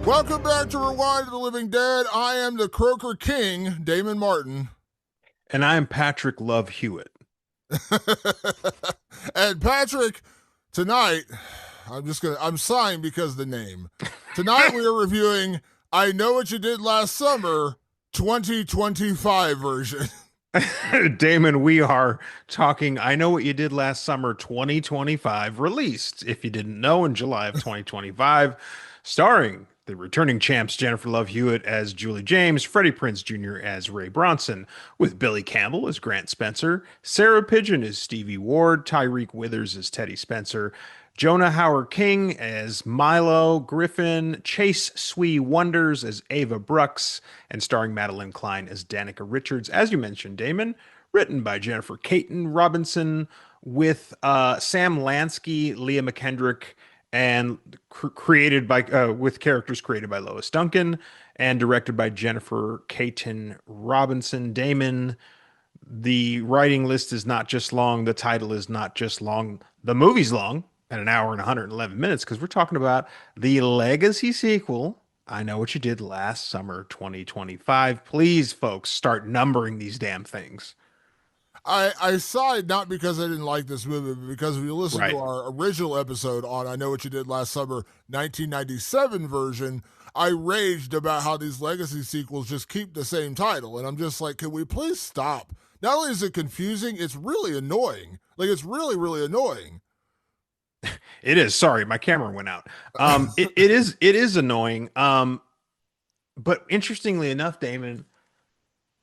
Welcome back to Rewind to the Living Dead. I am the Croaker King, Damon Martin. And I'm Patrick Love Hewitt. And Patrick, tonight, I'm sighing because of the name. Tonight we are reviewing I Know What You Did Last Summer 2025 version. Damon, we are talking I Know What You Did Last Summer 2025, released, if you didn't know, in July of 2025, starring the returning champs Jennifer Love Hewitt as Julie James, Freddie Prinze Jr. as Ray Bronson, with Billy Campbell as Grant Spencer, Sarah Pigeon as Stevie Ward, Tyreek Withers as Teddy Spencer, Jonah Howard King as Milo Griffin, Chase Swee Wonders as Ava Brooks, and starring Madeline Klein as Danica Richards. As you mentioned, Damon, written by Jennifer Caton Robinson, with Sam Lansky, Leah McKendrick, and created by with characters created by Lois Duncan and directed by Jennifer Caton Robinson. Damon, the writing list is not just long, the title is not just long, the movie's long at an hour and 111 minutes because we're talking about the legacy sequel, I Know What You Did Last Summer 2025. Please, folks, start numbering these damn things. I sighed not because I didn't like this movie, but because if you listen to Right. our original episode on I Know What You Did Last Summer 1997 version, I raged about how these legacy sequels just keep the same title. And I'm just like, can we please stop? Not only is it confusing, it's really annoying. Like, it's really, really annoying. It is. Sorry, my camera went out. It is annoying. But interestingly enough, Damon,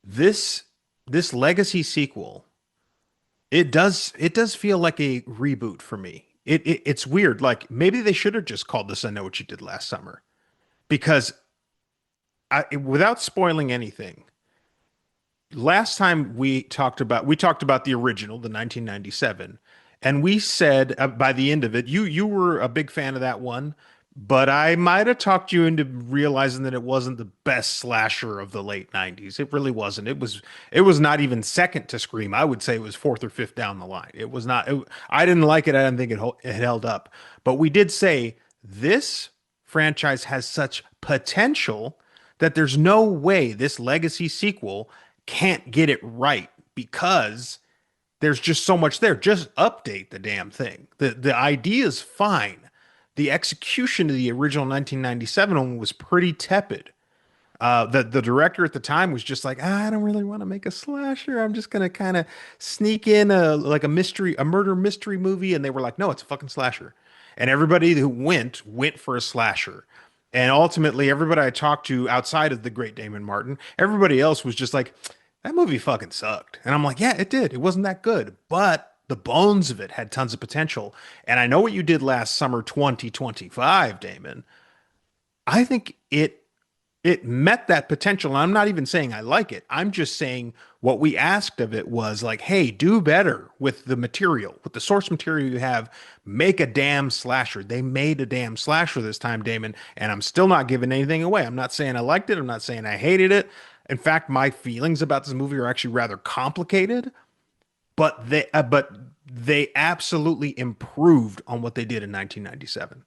this legacy sequel, it does feel like a reboot for me. It's weird. Like maybe they should have just called this I Know What You Did Last Summer. Because without spoiling anything, last time we talked about the original, the 1997, and we said by the end of it, you were a big fan of that one, but I might have talked you into realizing that it wasn't the best slasher of the late 90s. It really wasn't. It was not even second to Scream. I would say it was fourth or fifth down the line. It was not. I didn't like it. I didn't think it held up. But we did say this franchise has such potential that there's no way this legacy sequel can't get it right because there's just so much there. Just update the damn thing. The idea is fine. The execution of the original 1997 one was pretty tepid. The director at the time was just like, I don't really want to make a slasher. I'm just gonna kind of sneak in a murder mystery movie, and they were like, no, it's a fucking slasher. And everybody who went for a slasher. And ultimately, everybody I talked to outside of the great Damon Martin, everybody else was just like, that movie fucking sucked. And I'm like, yeah, it did. It wasn't that good, but the bones of it had tons of potential. And I Know What You Did Last Summer 2025, Damon. I think it met that potential. And I'm not even saying I like it. I'm just saying what we asked of it was like, hey, do better with the material, with the source material you have. Make a damn slasher. They made a damn slasher this time, Damon. And I'm still not giving anything away. I'm not saying I liked it. I'm not saying I hated it. In fact, my feelings about this movie are actually rather complicated, but they absolutely improved on what they did in 1997.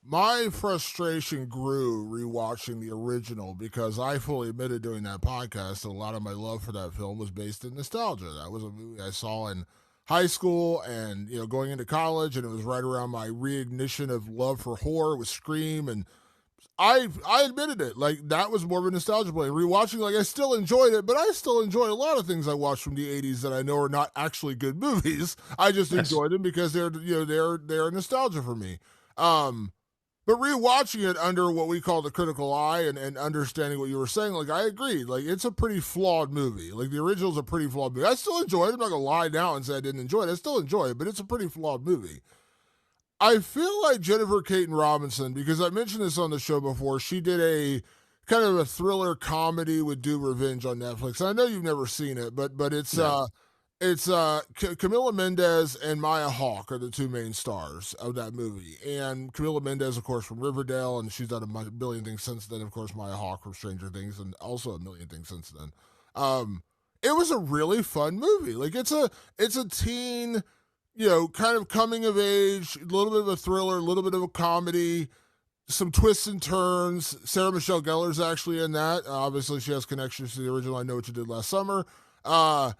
My frustration grew rewatching the original because I fully admitted during that podcast that a lot of my love for that film was based in nostalgia. That was a movie I saw in high school and going into college, and it was right around my reignition of love for horror with Scream, and I admitted it. Like, that was more of a nostalgia play. Rewatching, like, I still enjoyed it, but I still enjoy a lot of things I watched from the '80s that I know are not actually good movies. I just Yes. enjoy them because they're nostalgia for me. Um, but rewatching it under what we call the critical eye and understanding what you were saying, like, I agree. Like, it's a pretty flawed movie. Like, the original's a pretty flawed movie. I still enjoy it. I'm not gonna lie now and say I didn't enjoy it. I still enjoy it, but it's a pretty flawed movie. I feel like Jennifer Caton Robinson, because I mentioned this on the show before, she did a kind of a thriller comedy with Do Revenge on Netflix. I know you've never seen it, but it's No. Camila Mendez and Maya Hawke are the two main stars of that movie. And Camila Mendez, of course, from Riverdale, and she's done a billion things since then. Of course, Maya Hawke from Stranger Things, and also a million things since then. Um, it was a really fun movie. Like, it's a teen, kind of coming of age, a little bit of a thriller, a little bit of a comedy, some twists and turns. Sarah Michelle Gellar's actually in that. Obviously, she has connections to the original I Know What You Did Last Summer. Uh,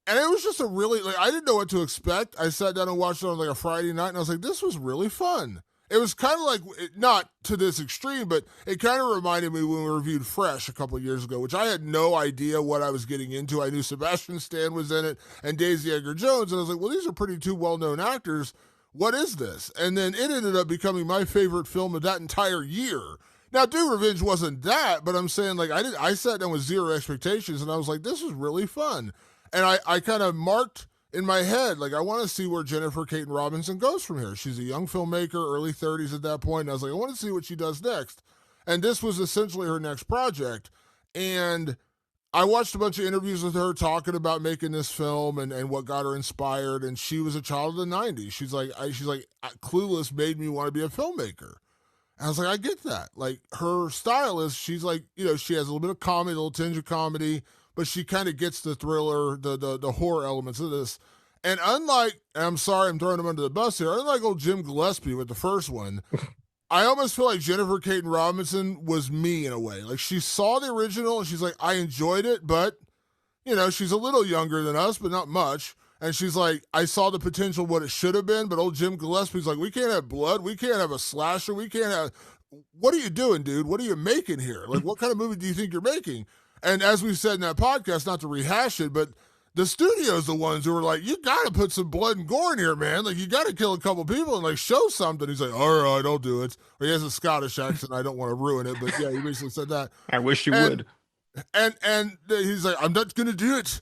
and it was just a really, like, I didn't know what to expect. I sat down and watched it on like a Friday night, and I was like, this was really fun. It was kind of like, not to this extreme, but it kind of reminded me when we reviewed Fresh a couple of years ago, which I had no idea what I was getting into. I knew Sebastian Stan was in it and Daisy Edgar Jones, and I was like, well, these are pretty two well-known actors. What is this? And then it ended up becoming my favorite film of that entire year. Now, Do Revenge wasn't that, but I'm saying, like, I sat down with zero expectations, and I was like, this is really fun. And I kind of marked in my head, like, I want to see where Jennifer Caton Robinson goes from here. She's a young filmmaker, early 30s at that point, and I was like, I want to see what she does next. And this was essentially her next project. And I watched a bunch of interviews with her talking about making this film and what got her inspired. And she was a child of the 90s. She's like, Clueless made me want to be a filmmaker. And I was like, I get that. Like, her style is, she's like, she has a little bit of comedy, a little tinge of comedy, but she kind of gets the thriller, the horror elements of this. And unlike, and I'm sorry, I'm throwing him under the bus here, unlike old Jim Gillespie with the first one, I almost feel like Jennifer Caton Robinson was me in a way. Like, she saw the original and she's like, I enjoyed it, but, she's a little younger than us, but not much. And she's like, I saw the potential, what it should have been, but old Jim Gillespie's like, we can't have blood. We can't have a slasher. We can't have, what are you doing, dude? What are you making here? Like, what kind of movie do you think you're making? And as we said in that podcast, not to rehash it, but the studio's the ones who were like, you got to put some blood and gore in here, man. Like, you got to kill a couple people and, like, show something. He's like, all right, I'll do it. Or he has a Scottish accent. I don't want to ruin it, but yeah, he basically said that. I wish you would. And he's like, I'm not going to do it.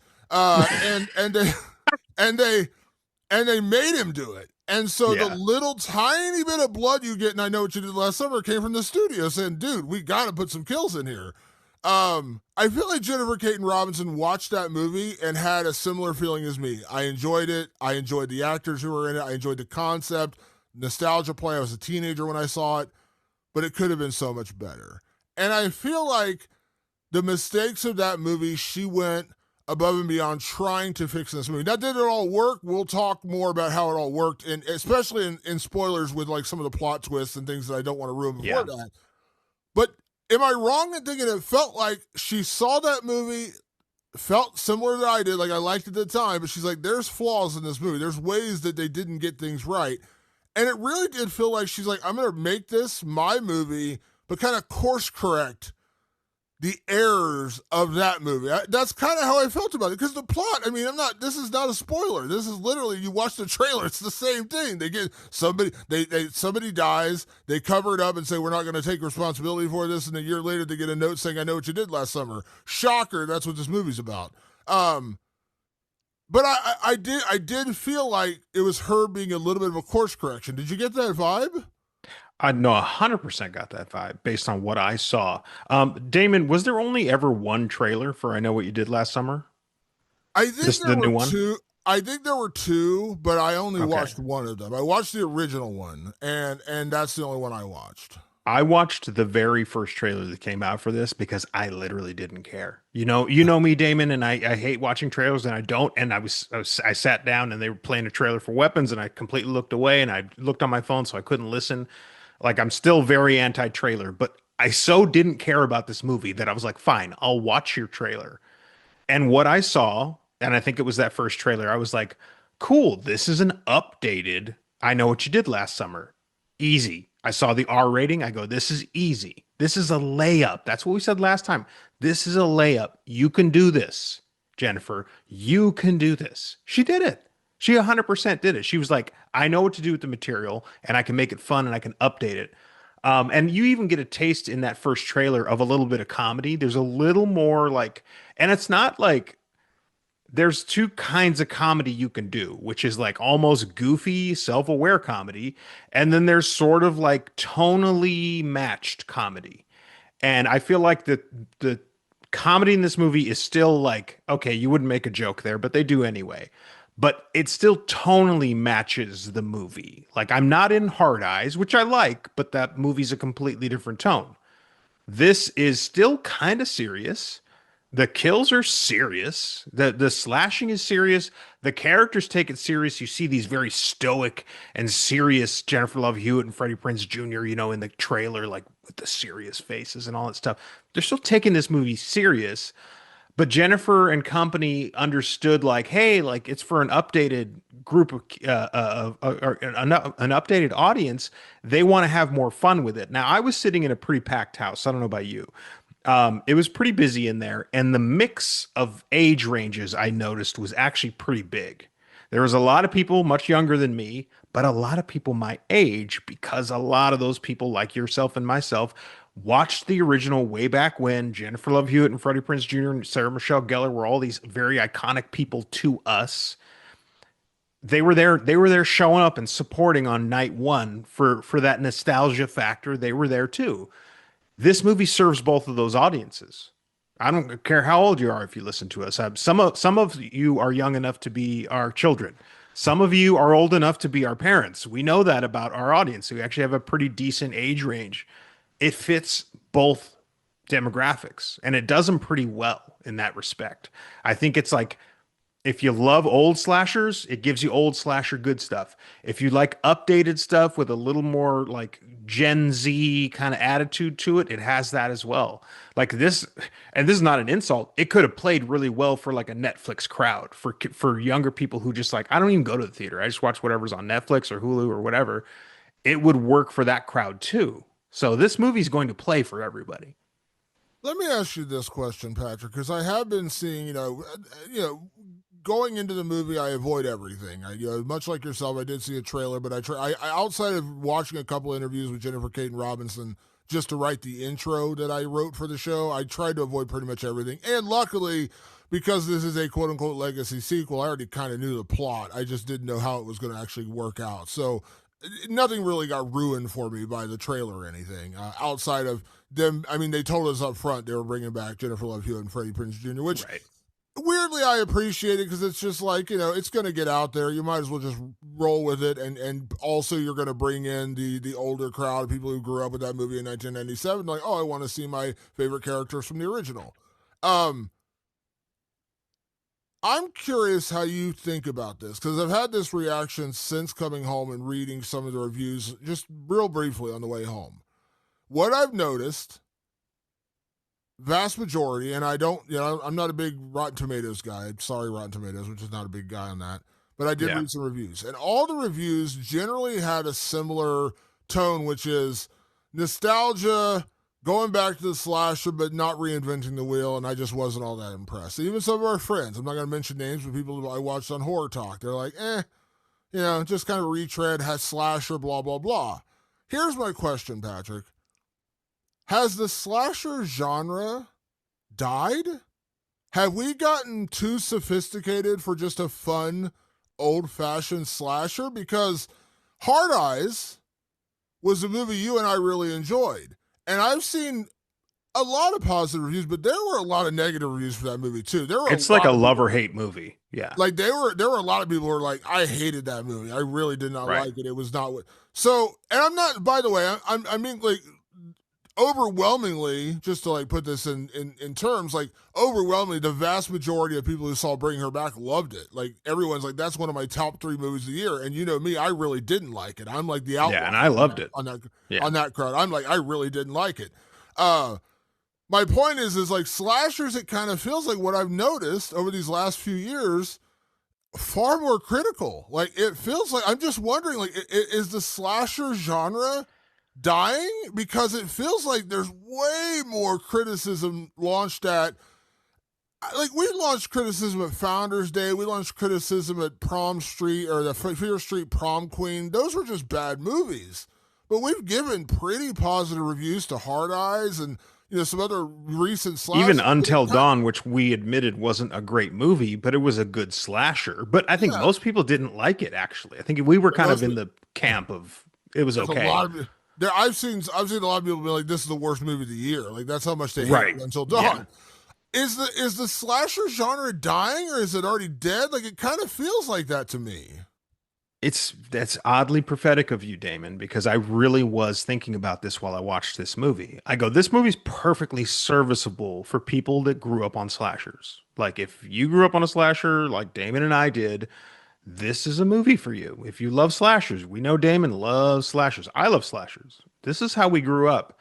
And they made him do it. And so the little tiny bit of blood you get, and I Know What You Did Last Summer, came from the studio saying, dude, we got to put some kills in here. I feel like Jennifer Caton Robinson watched that movie and had a similar feeling as me. I enjoyed it. I enjoyed the actors who were in it. I enjoyed the concept, nostalgia play. I was a teenager when I saw it, but it could have been so much better. And I feel like the mistakes of that movie, she went above and beyond trying to fix this movie. Now, did it all work? We'll talk more about how it all worked, and especially in spoilers with like some of the plot twists and things that I don't want to ruin before that. But am I wrong in thinking it felt like she saw that movie, felt similar to I did, like I liked it at the time, but she's like, there's flaws in this movie. There's ways that they didn't get things right. And it really did feel like she's like, I'm going to make this my movie, but kind of course correct the errors of that movie. That's kind of how I felt about it. Because the plot, I mean, this is not a spoiler. This is literally, you watch the trailer, it's the same thing. They get somebody, somebody dies, they cover it up and say, we're not going to take responsibility for this. And a year later, they get a note saying, I know what you did last summer. Shocker, that's what this movie's about. But I did feel like it was her being a little bit of a course correction. Did you get that vibe? I know 100% got that vibe based on what I saw. Damon, was there only ever one trailer for I Know What You Did Last Summer? I think there were two. I think there were two, but I only watched one of them. I watched the original one, and that's the only one I watched. I watched the very first trailer that came out for this because I literally didn't care. You know me, Damon, and I hate watching trailers, and I don't. And I sat down and they were playing a trailer for Weapons, and I completely looked away, and I looked on my phone, so I couldn't listen. Like, I'm still very anti-trailer, but I so didn't care about this movie that I was like, fine, I'll watch your trailer. And what I saw, and I think it was that first trailer, I was like, cool, this is an updated I Know What You Did Last Summer. Easy. I saw the R rating. I go, this is easy. This is a layup. That's what we said last time. This is a layup. You can do this, Jennifer. You can do this. She did it. She 100% did it. She was like, I know what to do with the material, and I can make it fun, and I can update it. And you even get a taste in that first trailer of a little bit of comedy. There's a little more like, and it's not like, there's two kinds of comedy you can do, which is like almost goofy, self-aware comedy. And then there's sort of like tonally matched comedy. And I feel like the comedy in this movie is still like, okay, you wouldn't make a joke there, but they do anyway. But it still tonally matches the movie. Like, I'm not in Hard Eyes, which I like, but that movie's a completely different tone. This is still kind of serious, The kills are serious. The slashing is serious. The characters take it serious. You see these very stoic and serious Jennifer Love Hewitt and Freddie Prinze Jr., in the trailer, like with the serious faces and all that stuff. They're still taking this movie serious. But Jennifer and company understood, like, hey, like it's for an updated group of or an updated audience. They want to have more fun with it. Now, I was sitting in a pretty packed house. I don't know about you. It was pretty busy in there, and the mix of age ranges I noticed was actually pretty big. There was a lot of people much younger than me, but a lot of people my age, because a lot of those people, like yourself and myself, watched the original way back when Jennifer Love Hewitt and Freddie Prinze Jr. and Sarah Michelle Gellar were all these very iconic people to us. They were there showing up and supporting on night one for that nostalgia factor. They were there too. This movie serves both of those audiences. I don't care how old you are if you listen to us. Some of you are young enough to be our children. Some of you are old enough to be our parents. We know that about our audience. We actually have a pretty decent age range. It fits both demographics, and it does them pretty well in that respect. I think it's like, if you love old slashers, it gives you old slasher good stuff. If you like updated stuff with a little more like Gen Z kind of attitude to it, it has that as well. Like this, and this is not an insult. It could have played really well for like a Netflix crowd, for younger people who just like, I don't even go to the theater. I just watch whatever's on Netflix or Hulu or whatever. It would work for that crowd too. So this movie's going to play for everybody. Let me ask you this question, Patrick, because I have been seeing, going into the movie, I avoid everything. Much like yourself, I did see a trailer, but I outside of watching a couple interviews with Jennifer Caden Robinson just to write the intro that I wrote for the show, I tried to avoid pretty much everything. And luckily, because this is a quote unquote legacy sequel, I already kind of knew the plot. I just didn't know how it was going to actually work out. So nothing really got ruined for me by the trailer or anything outside of them. I mean, they told us up front they were bringing back Jennifer Love Hewitt and Freddie Prinze Jr., which Right. weirdly I appreciate it because it's just like, it's going to get out there. You might as well just roll with it. And also you're going to bring in the older crowd, people who grew up with that movie in 1997. Like, oh, I want to see my favorite characters from the original. I'm curious how you think about this because I've had this reaction since coming home and reading some of the reviews just real briefly on the way home. What I've noticed, vast majority, and I don't, I'm not a big Rotten Tomatoes guy. Sorry, Rotten Tomatoes, which is not a big guy on that. But I did Yeah. read some reviews, and all the reviews generally had a similar tone, which is nostalgia, going back to the slasher, but not reinventing the wheel, and I just wasn't all that impressed. Even some of our friends, I'm not going to mention names, but people I watched on Horror Talk, they're like, just kind of retread, has slasher, blah, blah, blah. Here's my question, Patrick. Has the slasher genre died? Have we gotten too sophisticated for just a fun, old-fashioned slasher? Because Hard Eyes was a movie you and I really enjoyed. And I've seen a lot of positive reviews, but there were a lot of negative reviews for that movie too. It's like a love or hate movie. Yeah. Like there were a lot of people who were like, I hated that movie. I really did not Right. like it. It was not what. So, and I'm not. By the way, I mean like overwhelmingly, just to like put this in terms, like overwhelmingly, the vast majority of people who saw Bring Her Back loved it. Like everyone's like, that's one of my top 3 movies of the year. And you know me, I really didn't like it. I'm like the outlier. Yeah, and I loved it. on that Yeah. on that crowd. I'm like, I really didn't like it. My point is like slashers, it kind of feels like what I've noticed over these last few years, far more critical. Like it feels like, I'm just wondering, like, is the slasher genre dying? Because it feels like there's way more criticism launched at, like, we launched criticism at Founders Day, we launched criticism at Prom Street or the Fear Street Prom Queen. Those were just bad movies. But we've given pretty positive reviews to Hard Eyes and some other recent slashers. Even Until Dawn, which we admitted wasn't a great movie, but it was a good slasher. But I think most people didn't like it, actually. I think we were kind of in the camp of it was okay. I've seen a lot of people be like, this is the worst movie of the year. Like, that's how much they hate Until Dawn. Yeah. Is the slasher genre dying, or is it already dead? Like, it kind of feels like that to me. That's oddly prophetic of you, Damon, because I really was thinking about this while I watched this movie. I go, this movie's perfectly serviceable for people that grew up on slashers. Like if you grew up on a slasher like Damon and I did, this is a movie for you. If you love slashers, we know Damon loves slashers. I love slashers. This is how we grew up.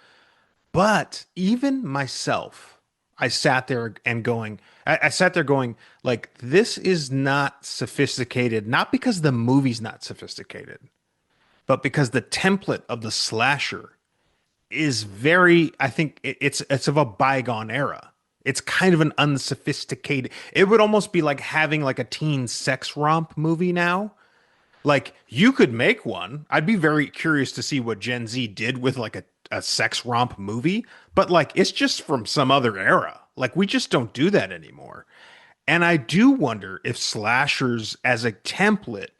But even myself, I sat there and going, I sat there going, like, this is not sophisticated, not because the movie's not sophisticated, but because the template of the slasher is very, I think it's of a bygone era. It's kind of an unsophisticated. It would almost be like having like a teen sex romp movie now. Like you could make one. I'd be very curious to see what Gen Z did with like a sex romp movie, but like it's just from some other era. Like we just don't do that anymore. And I do wonder if slashers as a template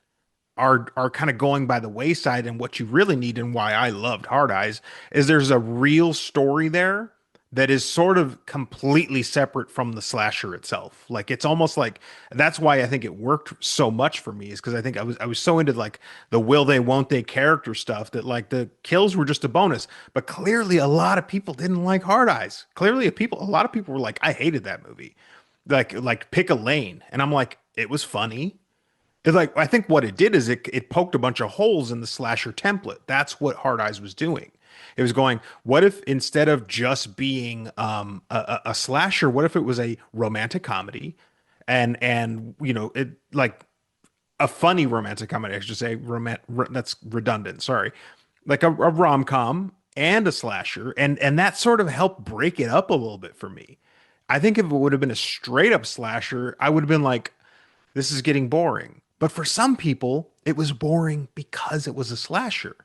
are kind of going by the wayside, and what you really need and why I loved Hard Eyes is there's a real story there that is sort of completely separate from the slasher itself. Like it's almost like that's why I think it worked so much for me is because I think I was so into like the will they won't they character stuff that like the kills were just a bonus. But clearly a lot of people didn't like Hard Eyes. Clearly a lot of people were like, I hated that movie. Like pick a lane. And I'm like, it was funny. It's like I think what it did is it poked a bunch of holes in the slasher template. That's what Hard Eyes was doing. It was going, what if instead of just being a slasher, what if it was a romantic comedy, and you know it like a funny romantic comedy? I should say that's redundant. Sorry, like a rom com and a slasher, and that sort of helped break it up a little bit for me. I think if it would have been a straight up slasher, I would have been like, this is getting boring. But for some people, it was boring because it was a slasher.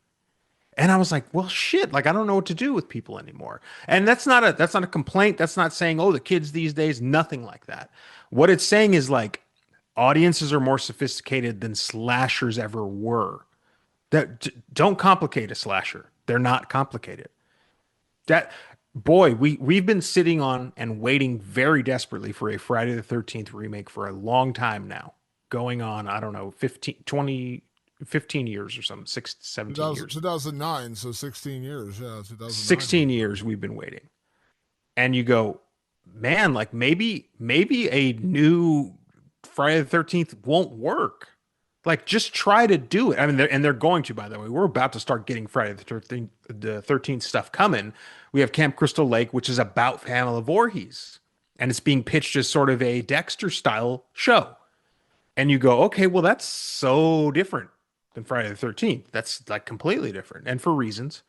And I was like, well, shit, like I don't know what to do with people anymore. And that's not a complaint. That's not saying, oh, the kids these days, nothing like that. What it's saying is like audiences are more sophisticated than slashers ever were. Don't complicate a slasher. They're not complicated. That boy, we've been sitting on and waiting very desperately for a Friday the 13th remake for a long time now. Going on, I don't know, 15, 20, 15 years or something, 6, 17 years. 2009, so 16 years. Yeah, 2009. 16 years we've been waiting. And you go, man, like maybe a new Friday the 13th won't work. Like just try to do it. I mean, they're going to, by the way. We're about to start getting Friday the 13th stuff coming. We have Camp Crystal Lake, which is about Pamela Voorhees, and it's being pitched as sort of a Dexter style show. And you go, okay, well, that's so different than Friday the 13th. That's like completely different and for reasons.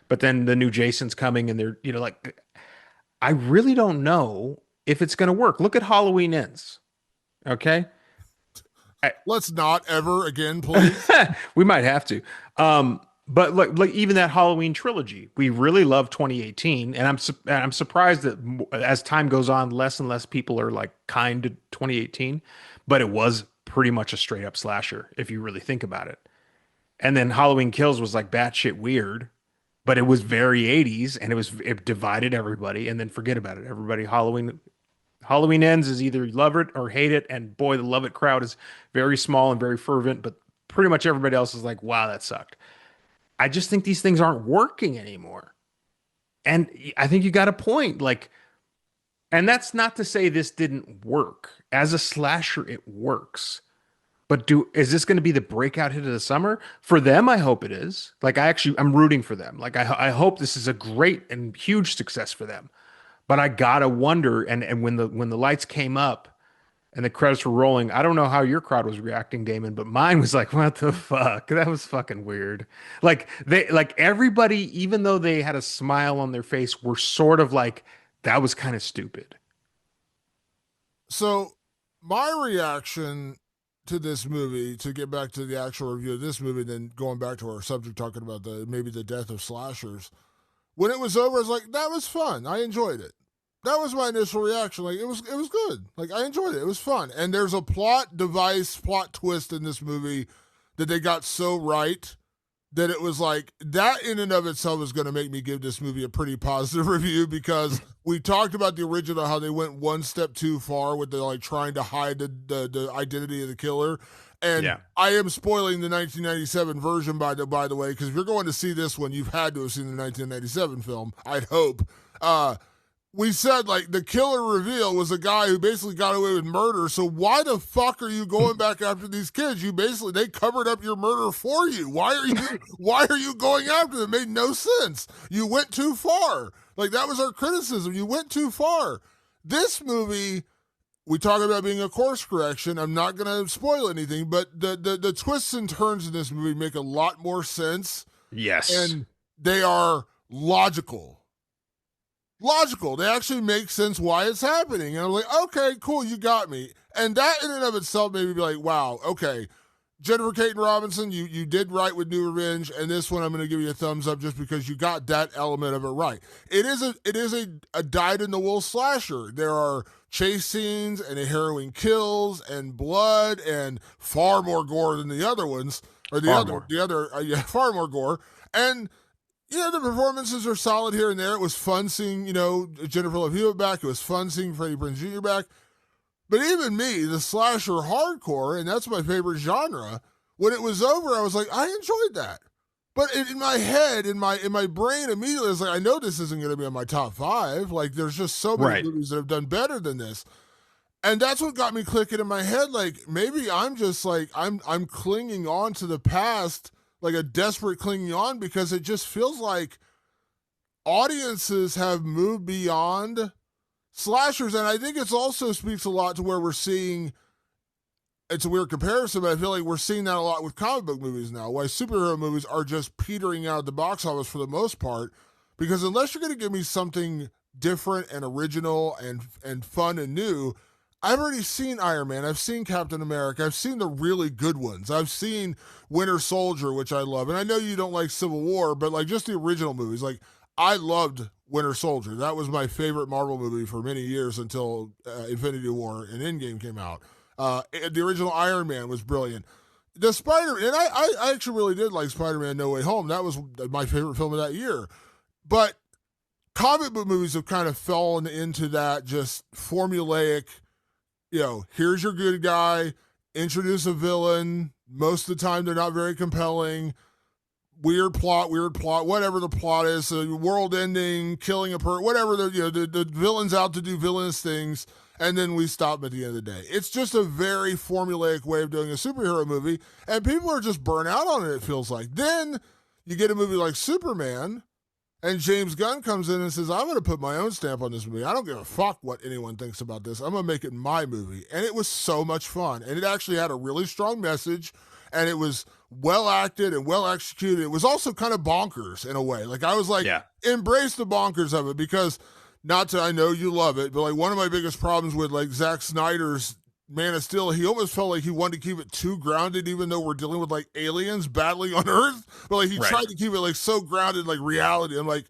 But then the new Jason's coming and they're, you know, like, I really don't know if it's going to work. Look at Halloween Ends. Okay. Let's not ever again, please. We might have to. But like even that Halloween trilogy, we really love 2018, and I'm surprised that as time goes on, less and less people are like kind to 2018. But it was pretty much a straight up slasher if you really think about it. And then Halloween Kills was like batshit weird, but it was very 80s, and it divided everybody. And then forget about it, everybody. Halloween Ends is either you love it or hate it, and boy, the love it crowd is very small and very fervent, but pretty much everybody else is like, wow, that sucked. I just think these things aren't working anymore. And I think you got a point. Like, and that's not to say this didn't work. As a slasher, it works. But is this going to be the breakout hit of the summer? For them, I hope it is. Like I'm rooting for them. Like I hope this is a great and huge success for them. But I gotta wonder, and when the lights came up and the credits were rolling, I don't know how your crowd was reacting, Damon, but mine was like, what the fuck? That was fucking weird. Like everybody, even though they had a smile on their face, were sort of like, that was kind of stupid. So my reaction to this movie, to get back to the actual review of this movie, then going back to our subject talking about maybe the death of slashers. When it was over, I was like, that was fun. I enjoyed it. That was my initial reaction. Like it was good. Like I enjoyed it. It was fun. And there's a plot twist in this movie that they got so right that it was like that in and of itself is going to make me give this movie a pretty positive review, because we talked about the original, how they went one step too far with the like trying to hide the identity of the killer. And Yeah. I am spoiling the 1997 version by the way, because if you're going to see this one, you've had to have seen the 1997 film, I'd hope. We said like the killer reveal was a guy who basically got away with murder. So why the fuck are you going back after these kids? They covered up your murder for you. Why are you going after them? It made no sense. You went too far. Like that was our criticism. You went too far. This movie, we talk about being a course correction. I'm not going to spoil anything, but the twists and turns in this movie make a lot more sense. Yes. And they are logical. They actually make sense why it's happening. And I'm like, okay, cool, you got me. And that in and of itself made me be like, wow, okay, Jennifer Caton Robinson, you did right with New Revenge, and this one I'm going to give you a thumbs up just because you got that element of it right. It is a dyed-in-the-wool slasher. There are chase scenes and harrowing kills and blood and far more gore than the other ones, or far more gore. And the performances are solid here and there. It was fun seeing, Jennifer Love Hewitt back. It was fun seeing Freddie Prinze Jr. back. But even me, the slasher hardcore, and that's my favorite genre, when it was over, I was like, I enjoyed that. But in my head, in my brain, immediately, I was like, I know this isn't going to be on my top 5. Like, there's just so many movies that have done better than this. And that's what got me clicking in my head. Like, maybe I'm just like, I'm clinging on to the past, like a desperate clinging on, because it just feels like audiences have moved beyond slashers. And I think it also speaks a lot to where we're seeing, it's a weird comparison, but I feel like we're seeing that a lot with comic book movies now, why superhero movies are just petering out at the box office for the most part, because unless you're going to give me something different and original and fun and new, I've already seen Iron Man. I've seen Captain America. I've seen the really good ones. I've seen Winter Soldier, which I love. And I know you don't like Civil War, but like just the original movies. Like I loved Winter Soldier. That was my favorite Marvel movie for many years until Infinity War and Endgame came out. The original Iron Man was brilliant. The Spider-Man, and I actually really did like Spider-Man No Way Home. That was my favorite film of that year. But comic book movies have kind of fallen into that just formulaic, here's your good guy, introduce a villain. Most of the time, they're not very compelling. Weird plot, whatever the plot is, world ending, killing a person, whatever, the villain's out to do villainous things, and then we stop at the end of the day. It's just a very formulaic way of doing a superhero movie, and people are just burnt out on it, it feels like. Then you get a movie like Superman, and James Gunn comes in and says, I'm going to put my own stamp on this movie. I don't give a fuck what anyone thinks about this. I'm going to make it my movie. And it was so much fun. And it actually had a really strong message, and it was well acted and well executed. It was also kind of bonkers in a way. Like I was like, embrace the bonkers of it, because I know you love it, but like one of my biggest problems with like Zack Snyder's Man of Steel, he almost felt like he wanted to keep it too grounded, even though we're dealing with like aliens battling on Earth. But like he tried to keep it like so grounded, like reality. I'm like,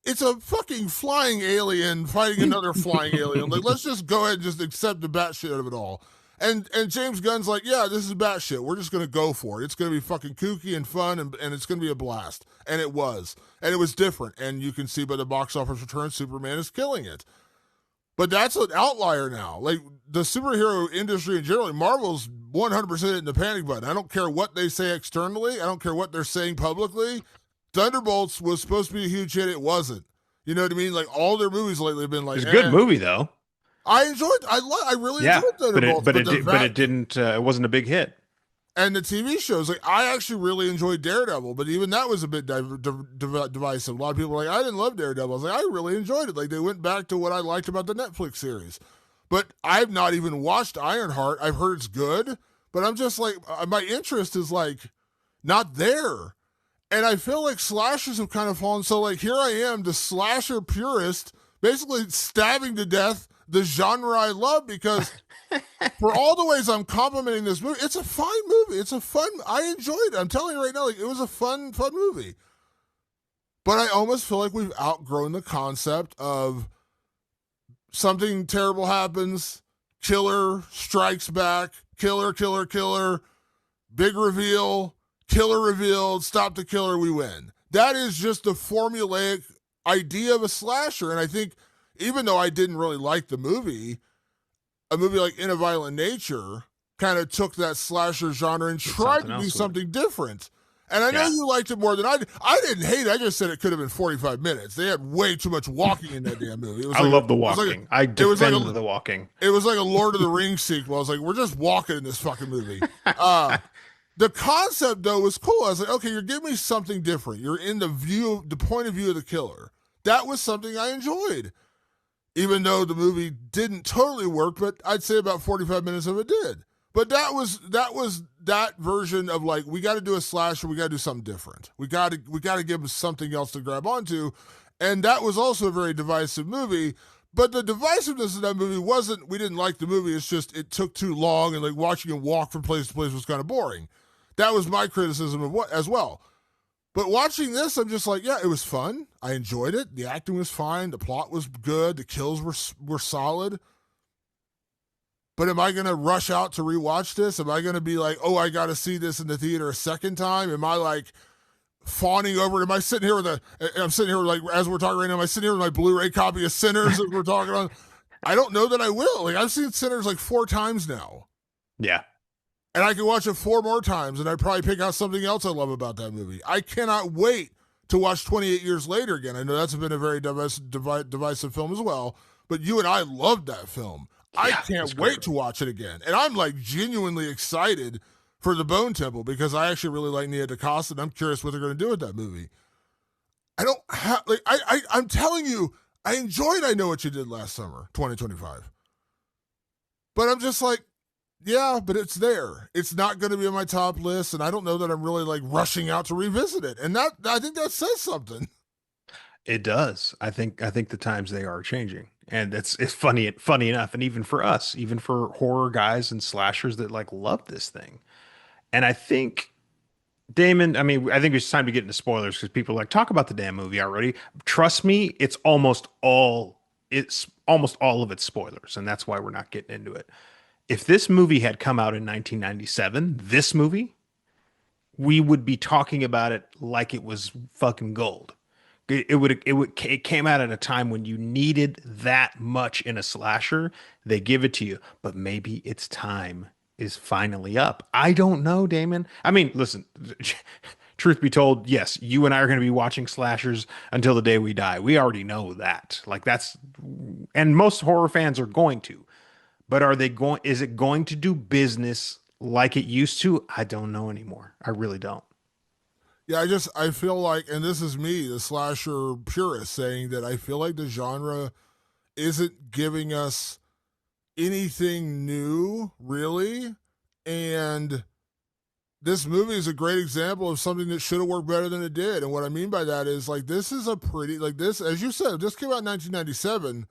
it's a fucking flying alien fighting another flying alien. Like, let's just go ahead and just accept the batshit of it all. And James Gunn's like, yeah, this is batshit. We're just gonna go for it. It's gonna be fucking kooky and fun, and it's gonna be a blast. And it was. And it was different. And you can see by the box office return, Superman is killing it. But that's an outlier now. Like the superhero industry in general, Marvel's 100% in the panic button. I don't care what they say externally. I don't care what they're saying publicly. Thunderbolts was supposed to be a huge hit. It wasn't. You know what I mean? Like all their movies lately have been like, it's a good movie though. I enjoyed. I really enjoyed Thunderbolts. But it didn't. It wasn't a big hit. And the TV shows, like I actually really enjoyed Daredevil, but even that was a bit divisive. A lot of people were like, I didn't love Daredevil. I was like, I really enjoyed it. Like they went back to what I liked about the Netflix series. But I've not even watched Ironheart. I've heard it's good, but I'm just like, my interest is like not there. And I feel like slashers have kind of fallen. So like here I am, the slasher purist, basically stabbing to death the genre I love, because for all the ways I'm complimenting this movie, it's a fine movie. I enjoyed it. I'm telling you right now, like it was a fun movie. But I almost feel like we've outgrown the concept of something terrible happens, killer strikes back, killer, big reveal, killer revealed, stop the killer, we win. That is just the formulaic idea of a slasher. And I think even though I didn't really like the movie, a movie like In a Violent Nature kind of took that slasher genre and tried to do something different. And I know you liked it more than I did. I didn't hate it. I just said it could have been 45 minutes. They had way too much walking in that damn movie. I love the walking. I defend the walking. It was like a Lord of the Rings sequel. I was like, we're just walking in this fucking movie. The concept, though, was cool. I was like, okay, you're giving me something different. You're in the point of view of the killer. That was something I enjoyed. Even though the movie didn't totally work, but I'd say about 45 minutes of it did. But that was that version of like, we got to do a slasher, we got to do something different. We got to give them something else to grab onto, and that was also a very divisive movie. But the divisiveness of that movie wasn't we didn't like the movie. It's just it took too long, and like watching him walk from place to place was kind of boring. That was my criticism of as well. But watching this, I'm just like, yeah, it was fun. I enjoyed it. The acting was fine. The plot was good. The kills were solid. But am I going to rush out to rewatch this? Am I going to be like, oh, I got to see this in the theater a second time? Am I like fawning over it? Am I sitting here I'm sitting here like, as we're talking right now, am I sitting here with my Blu-ray copy of Sinners that we're talking on? I don't know that I will. Like, I've seen Sinners like 4 times now. Yeah. And I can watch it 4 more times, and I'd probably pick out something else I love about that movie. I cannot wait to watch 28 Years Later again. I know that's been a very divisive film as well, but you and I loved that film. I can't wait to watch it again. And I'm like genuinely excited for The Bone Temple because I actually really like Nia DaCosta, and I'm curious what they're going to do with that movie. I don't have, like, I'm telling you, I enjoyed I Know What You Did Last Summer, 2025. But I'm just like, yeah, but it's there. It's not going to be on my top list, and I don't know that I'm really like rushing out to revisit it. And that I think that says something. It does. I think the times they are changing. And it's funny enough. And even for us, even for horror guys and slashers that like love this thing. And I think Damon, I mean, I think it's time to get into spoilers because people are like, talk about the damn movie already. Trust me, it's almost all of its spoilers. And that's why we're not getting into it. If this movie had come out in 1997, this movie, we would be talking about it like it was fucking gold. It came out at a time when you needed that much in a slasher. They give it to you, but maybe its time is finally up. I don't know, Damon. I mean, listen, truth be told, yes, you and I are going to be watching slashers until the day we die. We already know that. Like and most horror fans are going to. But is it going to do business like it used to? I don't know anymore. I really don't. Yeah, I feel like, and this is me, the slasher purist, saying that I feel like the genre isn't giving us anything new, really. And this movie is a great example of something that should have worked better than it did. And what I mean by that is, like, this is as you said, this came out in 1997.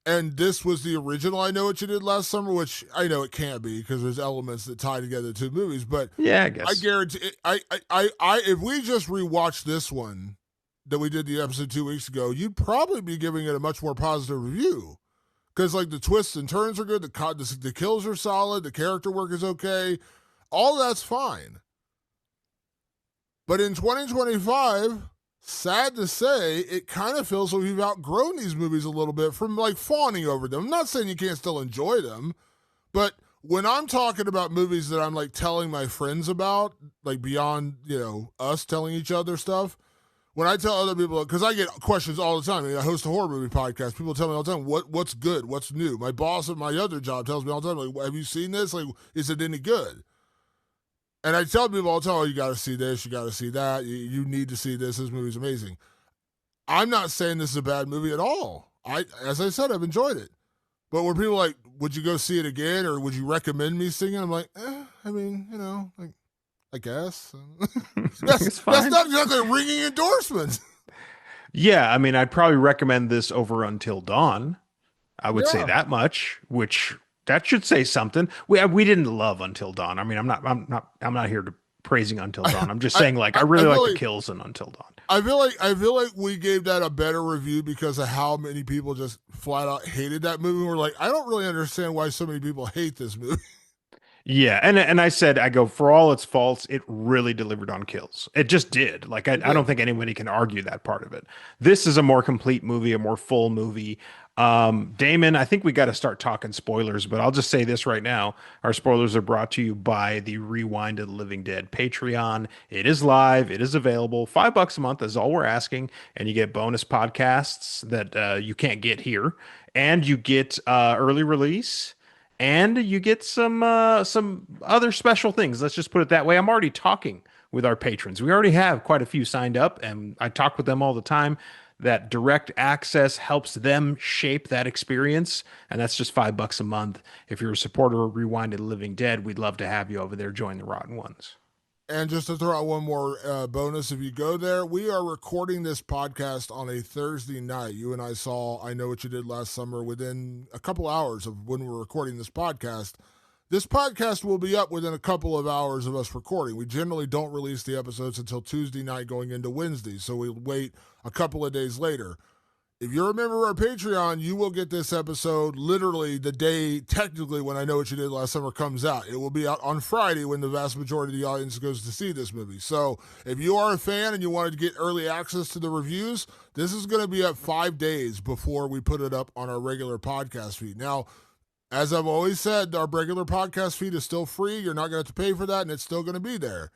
And this was the original I Know What You Did Last Summer, which I know it can't be because there's elements that tie together the two movies. But yeah, I guess I guarantee if we just rewatched this one that we did the episode 2 weeks ago, you'd probably be giving it a much more positive review because like the twists and turns are good, the kills are solid, the character work is okay, all that's fine. But in 2025. Sad to say, it kind of feels like we've outgrown these movies a little bit from like fawning over them. I'm not saying you can't still enjoy them, but when I'm talking about movies that I'm like telling my friends about, like beyond, us telling each other stuff, when I tell other people, because I get questions all the time. I mean, I host a horror movie podcast. People tell me all the time, what's good, what's new. My boss at my other job tells me all the time, like, have you seen this? Like, is it any good? And I tell people all the time, oh, you got to see this, you got to see that, you need to see this. This movie's amazing. I'm not saying this is a bad movie at all. As I said, I've enjoyed it. But when people are like, would you go see it again, or would you recommend me seeing it? I'm like, I mean, like, I guess. that's not exactly a ringing endorsement. Yeah, I mean, I'd probably recommend this over Until Dawn. I would say that much, which... that should say something. We didn't love Until Dawn. I mean, I'm not here to praising Until Dawn. I'm just saying, I really like the kills in Until Dawn. I feel like we gave that a better review because of how many people just flat out hated that movie. We're like, I don't really understand why so many people hate this movie. Yeah, and I said, I go, for all its faults, it really delivered on kills. It just did. Like It I don't did. think anybody can argue that part of it. This is a more complete movie, a more full movie. Damon, I think we got to start talking spoilers, but I'll just say this right now. Our spoilers are brought to you by the Rewind of the Living Dead Patreon. It is live, it is available. $5 a month is all we're asking, and you get bonus podcasts that you can't get here, and you get early release and you get some other special things. Let's just put it that way. I'm already talking with our patrons. We already have quite a few signed up, and I talk with them all the time. That direct access helps them shape that experience, and that's just $5 a month. If you're a supporter of Rewind to the Living Dead, we'd love to have you over there. Join the Rotten Ones. And just to throw out one more bonus, if you go there, we are recording this podcast on a Thursday night. You and I saw I Know What You Did Last Summer within a couple hours of when we're recording this podcast. This podcast will be up within a couple of hours of us recording. We generally don't release the episodes until Tuesday night going into Wednesday, so we'll wait a couple of days later. If you're a member of our Patreon, you will get this episode literally the day, technically, when I Know What You Did Last Summer comes out. It will be out on Friday when the vast majority of the audience goes to see this movie. So if you are a fan and you wanted to get early access to the reviews, this is going to be up 5 days before we put it up on our regular podcast feed. Now, as I've always said, our regular podcast feed is still free. You're not going to have to pay for that, and it's still going to be there.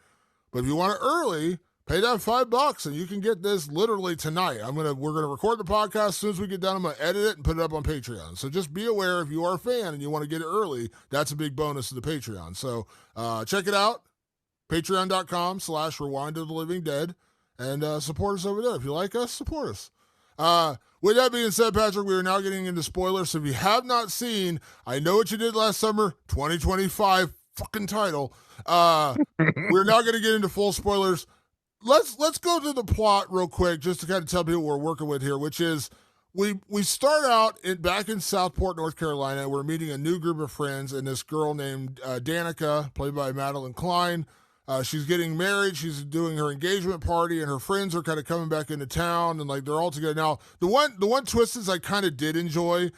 But if you want it early, pay that $5 and you can get this literally tonight. We're gonna record the podcast. As soon as we get done, I'm gonna edit it and put it up on Patreon. So just be aware, if you are a fan and you want to get it early, that's a big bonus to the Patreon. So check it out. Patreon.com/Rewind of the Living Dead, and support us over there. If you like us, support us. With that being said, Patrick, we are now getting into spoilers. So if you have not seen I Know What You Did Last Summer 2025 fucking title, we're now going to get into full spoilers. Let's go to the plot real quick, just to kind of tell people what we're working with here, which is we start out back in Southport, North Carolina. We're meeting a new group of friends, and this girl named Danica, played by Madeline Klein. She's getting married. She's doing her engagement party, and her friends are kind of coming back into town, and like they're all together. Now, the one twist is I kind of did enjoy.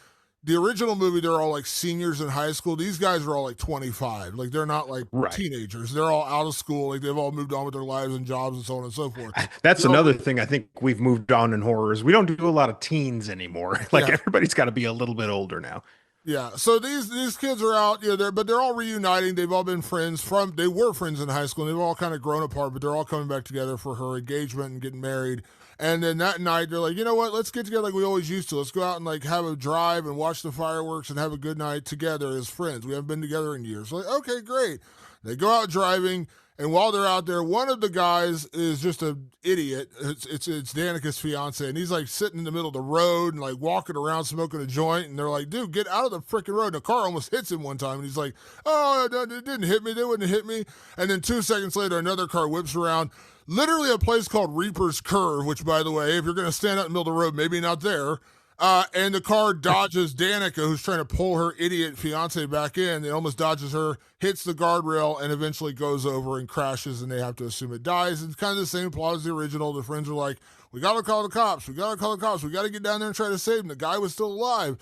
The original movie, they're all like seniors in high school. These guys are all like 25. Like they're not like Right. teenagers. They're all out of school. Like they've all moved on with their lives and jobs and so on and so forth. That's They're all, another thing I think we've moved on in horrors. We don't do a lot of teens anymore. Like yeah, everybody's got to be a little bit older now. yeah. So these kids are out, but they're all reuniting. They've all been friends they were friends in high school, and they've all kind of grown apart, but they're all coming back together for her engagement and getting married. And then that night they're like, you know what? Let's get together like we always used to. Let's go out and like have a drive and watch the fireworks and have a good night together as friends. We haven't been together in years. Like, okay, great. They go out driving, and while they're out there, one of the guys is just an idiot. It's Danica's fiance, and he's like sitting in the middle of the road and like walking around smoking a joint. And they're like, "Dude, get out of the freaking road!" And the car almost hits him one time, and he's like, "Oh, it didn't hit me. They wouldn't hit me." And then 2 seconds later, another car whips around. Literally a place called Reaper's Curve, which, by the way, if you're going to stand out in the middle of the road, maybe not there. And the car dodges Danica, who's trying to pull her idiot fiance back in. It almost dodges her, hits the guardrail, and eventually goes over and crashes, and they have to assume it dies. It's kind of the same plot as the original. The friends are like, we got to call the cops. We got to call the cops. We got to get down there and try to save him. The guy was still alive.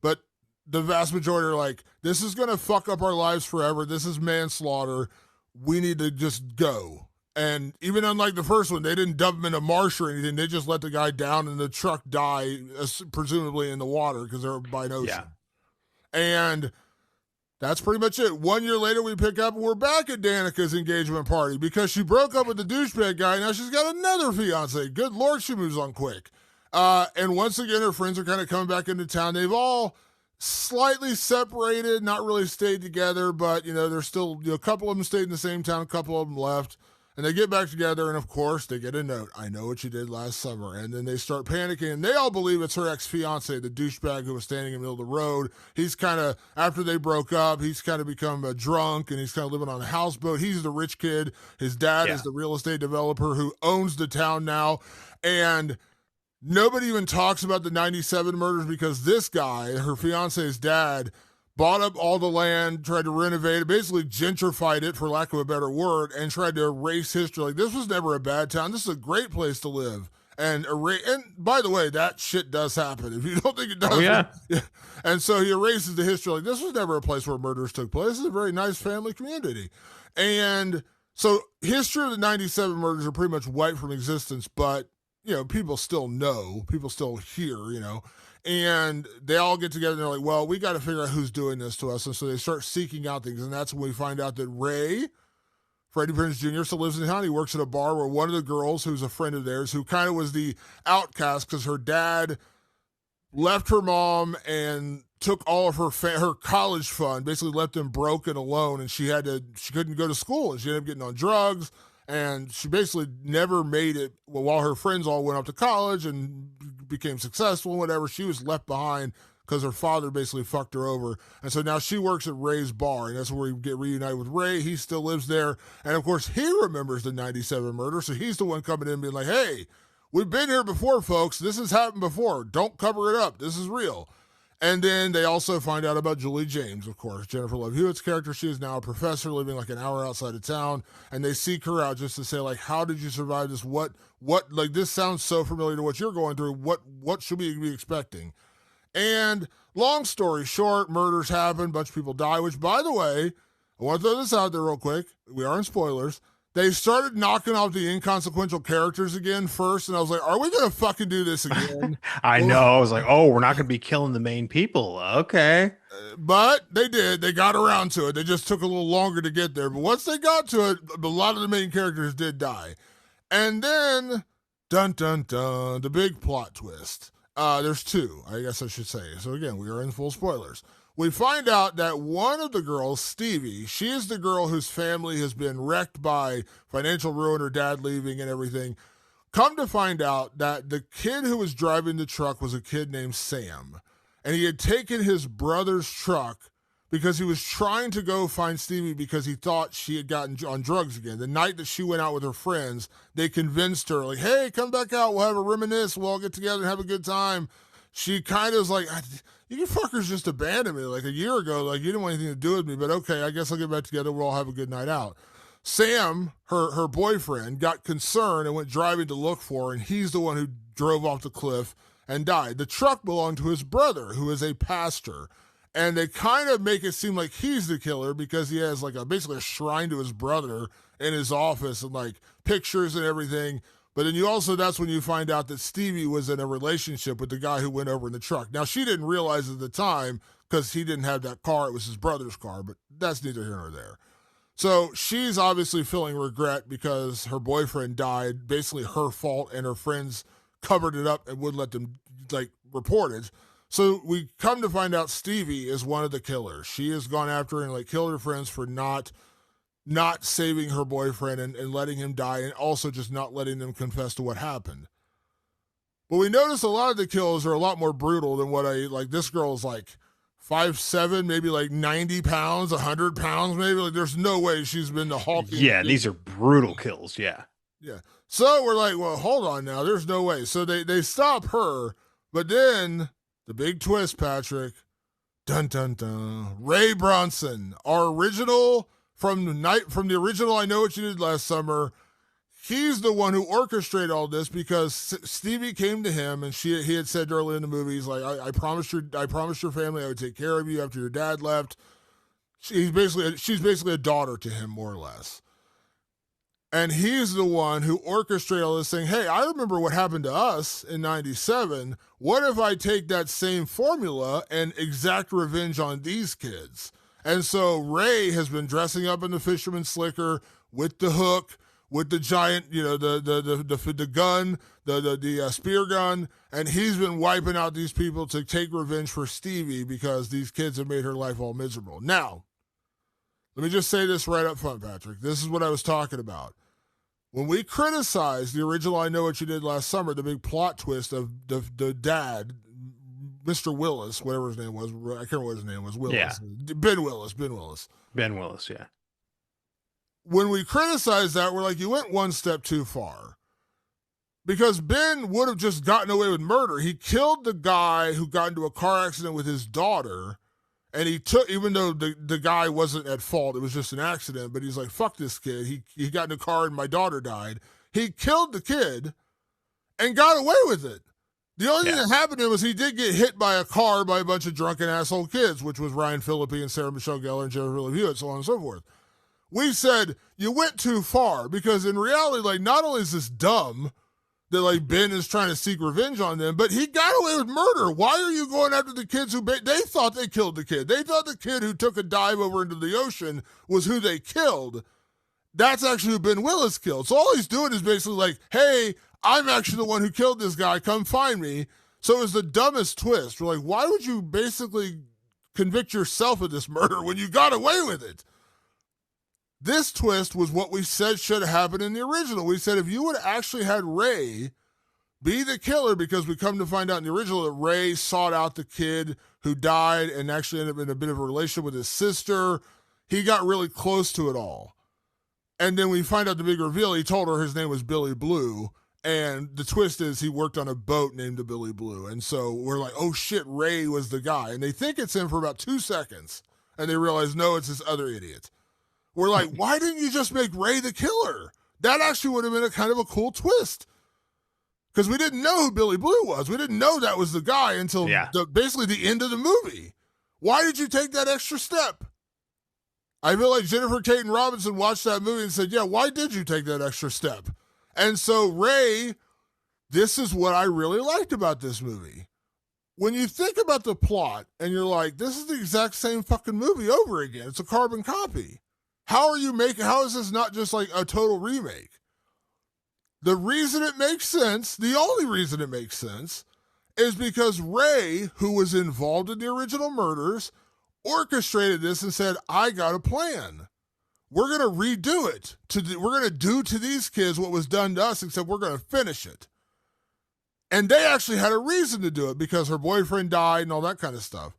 But the vast majority are like, this is going to fuck up our lives forever. This is manslaughter. We need to just go. And even unlike the first one, they didn't dump him in a marsh or anything. They just let the guy down and the truck die, presumably in the water because they're by an ocean. Yeah. And that's pretty much it. 1 year later, we pick up and we're back at Danica's engagement party because she broke up with the douchebag guy. Now she's got another fiance. Good Lord, she moves on quick. And once again, her friends are kind of coming back into town. They've all slightly separated, not really stayed together, but, they're still, a couple of them stayed in the same town, a couple of them left. And they get back together, and of course, they get a note. I know what you did last summer. And then they start panicking, and they all believe it's her ex-fiance, the douchebag who was standing in the middle of the road. He's kind of, after they broke up, he's kind of become a drunk, and he's kind of living on a houseboat. He's the rich kid. His dad is the real estate developer who owns the town now. And nobody even talks about the 97 murders because this guy, her fiance's dad, bought up all the land, tried to renovate it, basically gentrified it, for lack of a better word, and tried to erase history. Like, this was never a bad town. This is a great place to live. And by the way, that shit does happen. If you don't think it Oh, doesn't, yeah. yeah. And so he erases the history. Like, this was never a place where murders took place. This is a very nice family community. And so history of the 97 murders are pretty much wiped from existence, but, people still know, people still hear, and they all get together and they're like, well, we got to figure out who's doing this to us. And so they start seeking out things. And that's when we find out that Ray, Freddie Prinze Jr., still lives in town. He works at a bar where one of the girls, who's a friend of theirs, who kind of was the outcast because her dad left her mom and took all of her college fund, basically left them broke and alone, and she couldn't go to school, and she ended up getting on drugs, and she basically never made it. Well, while her friends all went up to college and became successful and whatever, she was left behind because her father basically fucked her over. And so now she works at Ray's bar, and that's where we get reunited with Ray. He still lives there. And of course, he remembers the 97 murder, so he's the one coming in and being like, hey, we've been here before, folks. This has happened before. Don't cover it up. This is real. And then they also find out about Julie James, of course, Jennifer Love Hewitt's character. She is now a professor living like an hour outside of town, and they seek her out just to say, like, how did you survive this? What, like, this sounds so familiar to what you're going through. What should we be expecting? And long story short, murders happen, a bunch of people die, which, by the way, I want to throw this out there real quick. We are in spoilers. They started knocking off the inconsequential characters again first, and I was like, are we going to fucking do this again? I know. I was like, oh, we're not going to be killing the main people. Okay. But they did. They got around to it. They just took a little longer to get there. But once they got to it, a lot of the main characters did die. And then, dun, dun, dun, the big plot twist. There's two, I guess I should say. So again, we are in full spoilers. We find out that one of the girls, Stevie, she is the girl whose family has been wrecked by financial ruin, her dad leaving and everything. Come to find out that the kid who was driving the truck was a kid named Sam. And he had taken his brother's truck because he was trying to go find Stevie because he thought she had gotten on drugs again. The night that she went out with her friends, they convinced her, like, hey, come back out. We'll have a reminisce. We'll all get together and have a good time. She kind of was like, you fuckers just abandoned me like a year ago. Like, you didn't want anything to do with me, but okay, I guess I'll get back together. We'll all have a good night out. Sam, her boyfriend, got concerned and went driving to look for her, and he's the one who drove off the cliff and died. The truck belonged to his brother, who is a pastor. And they kind of make it seem like he's the killer because he has like basically a shrine to his brother in his office and like pictures and everything. But then that's when you find out that Stevie was in a relationship with the guy who went over in the truck. Now, she didn't realize at the time because he didn't have that car. It was his brother's car, but that's neither here nor there. So she's obviously feeling regret because her boyfriend died, basically her fault, and her friends covered it up and wouldn't let them like report it. So we come to find out Stevie is one of the killers. She has gone after and like killed her friends for not saving her boyfriend and letting him die, and also just not letting them confess to what happened. But we notice a lot of the kills are a lot more brutal than this girl is like 5'7", maybe like 90 pounds, 100 pounds, maybe. Like, there's no way she's been the hulking. Yeah, these are brutal kills, yeah. Yeah. So we're like, well, hold on now. There's no way. So they stop her, but then the big twist, Patrick. Dun, dun, dun. Ray Bronson, our original from the original I Know What You Did Last Summer. He's the one who orchestrated all this because Stevie came to him and he had said earlier in the movie, he's like, I promised your family I would take care of you after your dad left. She's basically a daughter to him, more or less. And he's the one who orchestrated all this, saying, hey, I remember what happened to us in 97. What if I take that same formula and exact revenge on these kids? And so Ray has been dressing up in the fisherman's slicker with the hook, with the giant, the gun, the spear gun, and he's been wiping out these people to take revenge for Stevie because these kids have made her life all miserable. Now, let me just say this right up front, Patrick. This is what I was talking about. When we criticized the original I Know What You Did Last Summer, the big plot twist of the dad, Mr. Willis, whatever his name was, I can't remember what his name was, Willis. Yeah. Ben Willis. Ben Willis, yeah. When we criticized that, we're like, you went one step too far. Because Ben would have just gotten away with murder. He killed the guy who got into a car accident with his daughter, and even though the guy wasn't at fault, it was just an accident, but he's like, fuck this kid. He got in a car and my daughter died. He killed the kid and got away with it. The only thing Yeah. that happened to him was he did get hit by a car by a bunch of drunken asshole kids, which was Ryan Phillippe and Sarah Michelle Gellar and Jennifer Love Hewitt, so on and so forth. We said you went too far because in reality, like, not only is this dumb that like Ben is trying to seek revenge on them, but he got away with murder. Why are you going after the kids who they thought they killed the kid? They thought the kid who took a dive over into the ocean was who they killed. That's actually who Ben Willis killed. So all he's doing is basically like, hey, I'm actually the one who killed this guy. Come find me. So it was the dumbest twist. We're like, why would you basically convict yourself of this murder when you got away with it? This twist was what we said should have happened in the original. We said if you would have actually had Ray be the killer, because we come to find out in the original that Ray sought out the kid who died and actually ended up in a bit of a relationship with his sister. He got really close to it all. And then we find out the big reveal. He told her his name was Billy Blue. And the twist is he worked on a boat named the Billy Blue. And so we're like, oh shit, Ray was the guy. And they think it's him for about 2 seconds. And they realize, no, it's this other idiot. We're like, why didn't you just make Ray the killer? That actually would have been a kind of a cool twist. Because we didn't know who Billy Blue was. We didn't know that was the guy until basically the end of the movie. Why did you take that extra step? I feel like Jennifer Caton Robinson watched that movie and said, yeah, why did you take that extra step? And so Ray, this is what I really liked about this movie. When you think about the plot and you're like, this is the exact same fucking movie over again. It's a carbon copy. How is this not just like a total remake? The reason it makes sense, the only reason it makes sense, is because Ray, who was involved in the original murders, orchestrated this and said, I got a plan. We're going to redo it. We're going to do to these kids what was done to us, except we're going to finish it. And they actually had a reason to do it because her boyfriend died and all that kind of stuff.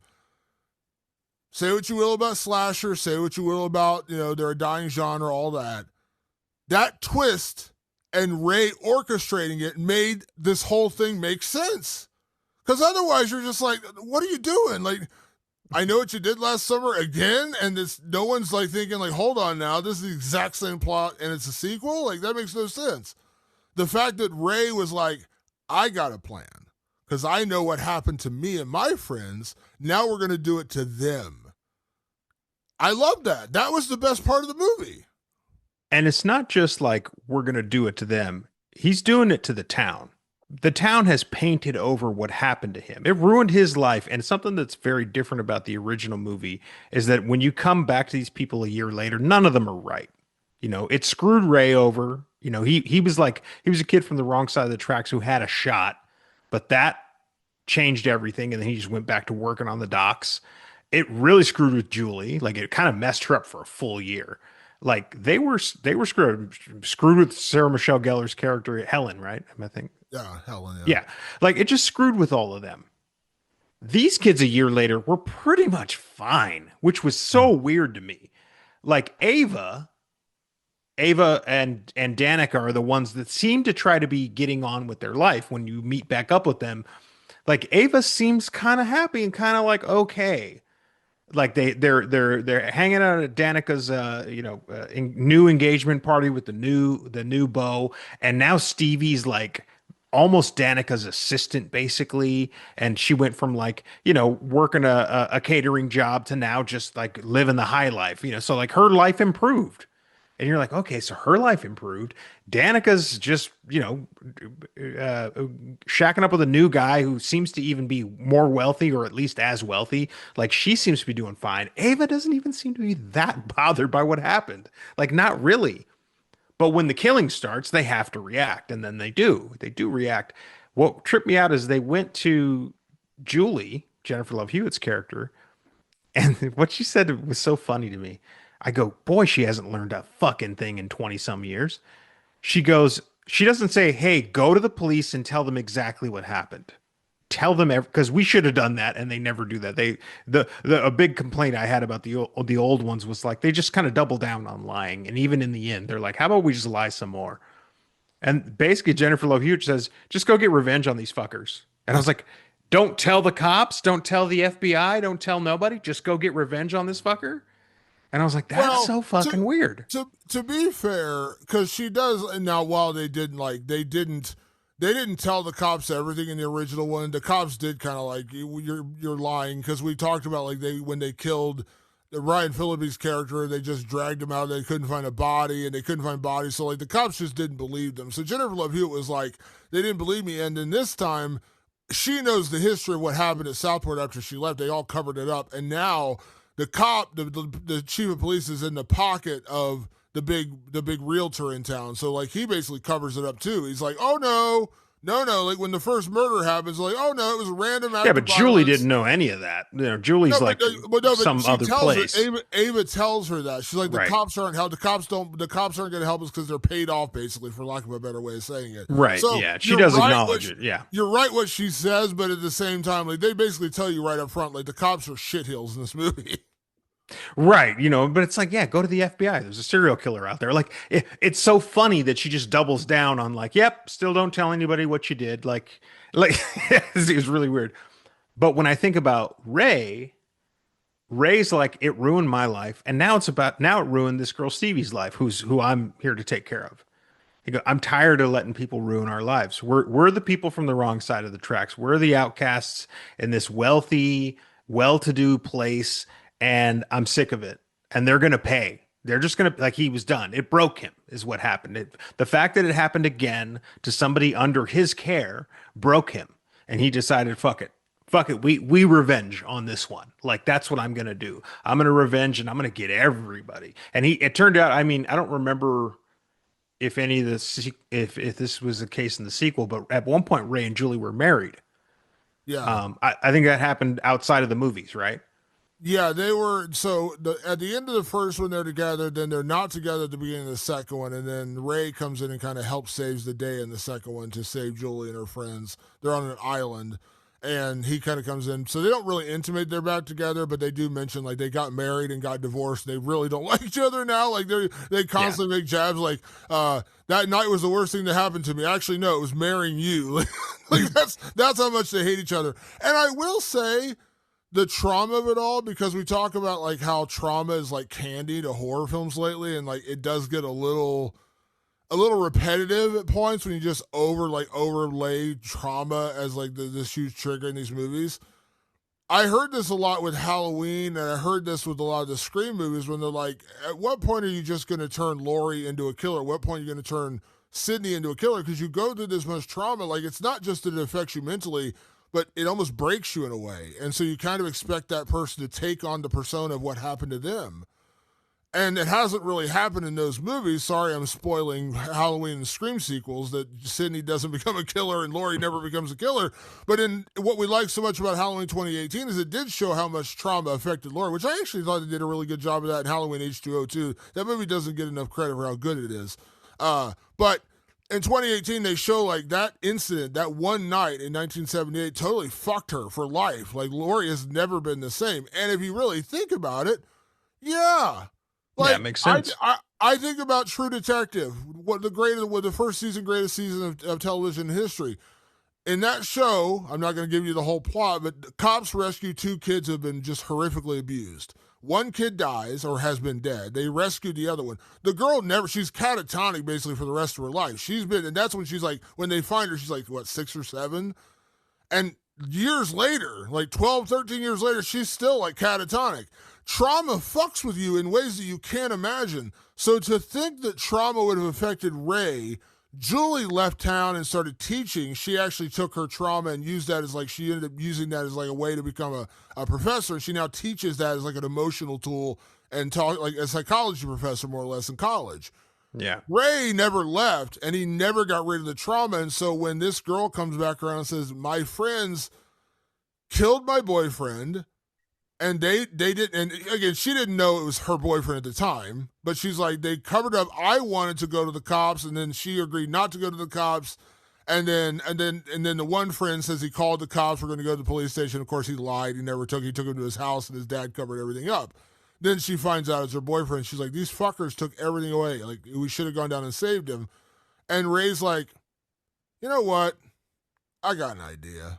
Say what you will about slasher, say what you will about, they're a dying genre, all that. That twist and Ray orchestrating it made this whole thing make sense. Because otherwise you're just like, what are you doing? Like, I know what you did last summer again, and no one's like thinking like, hold on now, this is the exact same plot and it's a sequel? Like, that makes no sense. The fact that Ray was like, I got a plan because I know what happened to me and my friends. Now we're going to do it to them. I love that. That was the best part of the movie. And it's not just like we're going to do it to them. He's doing it to the town. The town has painted over what happened to him. It ruined his life. And something that's very different about the original movie is that when you come back to these people a year later, none of them are right. It screwed Ray over. He was a kid from the wrong side of the tracks who had a shot, but that changed everything. And then he just went back to working on the docks. It really screwed with Julie. Like, it kind of messed her up for a full year. Like, they were screwed with Sarah Michelle Gellar's character, Helen, right? I think. Yeah, Helen. Yeah. Like, it just screwed with all of them. These kids a year later were pretty much fine, which was so weird to me. Like, Ava and Danica are the ones that seem to try to be getting on with their life when you meet back up with them. Like, Ava seems kind of happy and kind of like, okay. Like, they're hanging out at Danica's new engagement party with the new beau, and now Stevie's like almost Danica's assistant basically, and she went from like working a catering job to now just like living the high life, so like her life improved. And you're like, okay, so her life improved. Danica's just, shacking up with a new guy who seems to even be more wealthy, or at least as wealthy. Like, she seems to be doing fine. Ava doesn't even seem to be that bothered by what happened. Like, not really. But when the killing starts, they have to react. And then they do. They do react. What tripped me out is they went to Julie, Jennifer Love Hewitt's character, and what she said was so funny to me. I go, boy, she hasn't learned a fucking thing in 20 some years. She goes, she doesn't say, hey, go to the police and tell them exactly what happened. Tell them, because we should have done that, and they never do that. A big complaint I had about the old ones was like, they just kind of double down on lying. And even in the end, they're like, how about we just lie some more? And basically Jennifer Love Hewitt says, just go get revenge on these fuckers. And I was like, don't tell the cops, don't tell the FBI, don't tell nobody, just go get revenge on this fucker. And I was like, that's so fucking weird. To be fair, because she does now. While they didn't they didn't tell the cops everything in the original one. The cops did kind of like, you're lying, because we talked about like when they killed Ryan Phillippe's character, they just dragged him out. They couldn't find a body, and they couldn't find bodies. So like the cops just didn't believe them. So Jennifer Love Hewitt was like, they didn't believe me. And then this time, she knows the history of what happened at Southport after she left. They all covered it up, and now the cop, the chief of police, is in the pocket of the big realtor in town. So like he basically covers it up too. He's like, oh no. Like when the first murder happens, like, oh no, it was a random act. Yeah, but Julie didn't know any of that. Julie's but some other place. Ava tells her that. She's like, the Right. cops aren't help. The cops aren't going to help us because they're paid off, basically, for lack of a better way of saying it. Right. So yeah. She does acknowledge it. Yeah. You're right what she says, but at the same time, like they basically tell you right up front, like the cops are shithills in this movie. Right, but it's like, yeah, go to the FBI. There's a serial killer out there. Like, it's so funny that she just doubles down on like, yep, still don't tell anybody what you did. Like it was really weird. But when I think about Ray's like, it ruined my life, and now it ruined this girl Stevie's life, who I'm here to take care of. I'm tired of letting people ruin our lives. We're the people from the wrong side of the tracks. We're the outcasts in this wealthy, well-to-do place. And I'm sick of it. And they're going to pay. They're just going to, like, he was done. It broke him, is what happened. The fact that it happened again to somebody under his care broke him. And he decided, fuck it. We revenge on this one. Like, that's what I'm going to do. I'm going to revenge, and I'm going to get everybody. And it turned out, I mean, I don't remember if any of this, if this was the case in the sequel, but at one point, Ray and Julie were married. Yeah. I think that happened outside of the movies, right? Yeah, they were. So at the end of the first one, they're together. Then they're not together at the beginning of the second one. And then Ray comes in and kind of helps saves the day in the second one to save Julie and her friends. They're on an island, and he kind of comes in. So they don't really intimate they're back together, but they do mention like they got married and got divorced. They really don't like each other now. Like they constantly make jabs like, that night was the worst thing that happened to me. Actually, no, it was marrying you. Like that's how much they hate each other. And I will say, the trauma of it all, because we talk about like how trauma is like candy to horror films lately, and like it does get a little repetitive at points when you just overlay trauma as like this huge trigger in these movies. I heard this a lot with Halloween, and I heard this with a lot of the Scream movies when they're like, at what point are you just going to turn Laurie into a killer? At what point are you going to turn Sidney into a killer? Because you go through this much trauma. Like, it's not just that it affects you mentally, but it almost breaks you in a way. And so you kind of expect that person to take on the persona of what happened to them. And it hasn't really happened in those movies. Sorry, I'm spoiling Halloween and Scream sequels, that Sidney doesn't become a killer and Laurie never becomes a killer. But in what we like so much about Halloween 2018 is it did show how much trauma affected Laurie, which I actually thought they did a really good job of that in Halloween H2O2. That movie doesn't get enough credit for how good it is. But in 2018, they show like that incident, that one night in 1978 totally fucked her for life. Like, Laurie has never been the same. And if you really think about it, yeah. Like, yeah, it makes sense. I think about True Detective, the first season, greatest season of television history. In that show, I'm not going to give you the whole plot, but cops rescue two kids who have been just horrifically abused. One kid dies or has been dead. They rescued the other one. The girl she's catatonic basically for the rest of her life. And that's when she's like, when they find her, she's like, what, 6 or 7? And years later, like 12, 13 years later, she's still like catatonic. Trauma fucks with you in ways that you can't imagine. So to think that trauma would have affected Ray, Julie left town and started teaching. She actually took her trauma and used that as like, she ended up using that as like a way to become a professor. And she now teaches that as like an emotional tool and talk like a psychology professor more or less in college. Yeah. Ray never left, and he never got rid of the trauma. And so when this girl comes back around and says, my friends killed my boyfriend, and they didn't, and again, she didn't know it was her boyfriend at the time, but she's like, they covered up. I wanted to go to the cops, and then she agreed not to go to the cops. And then the one friend says he called the cops. We're going to go to the police station. Of course, he lied. He took him to his house, and his dad covered everything up. Then she finds out it's her boyfriend. She's like, these fuckers took everything away. Like, we should have gone down and saved him. And Ray's like, you know what? I got an idea.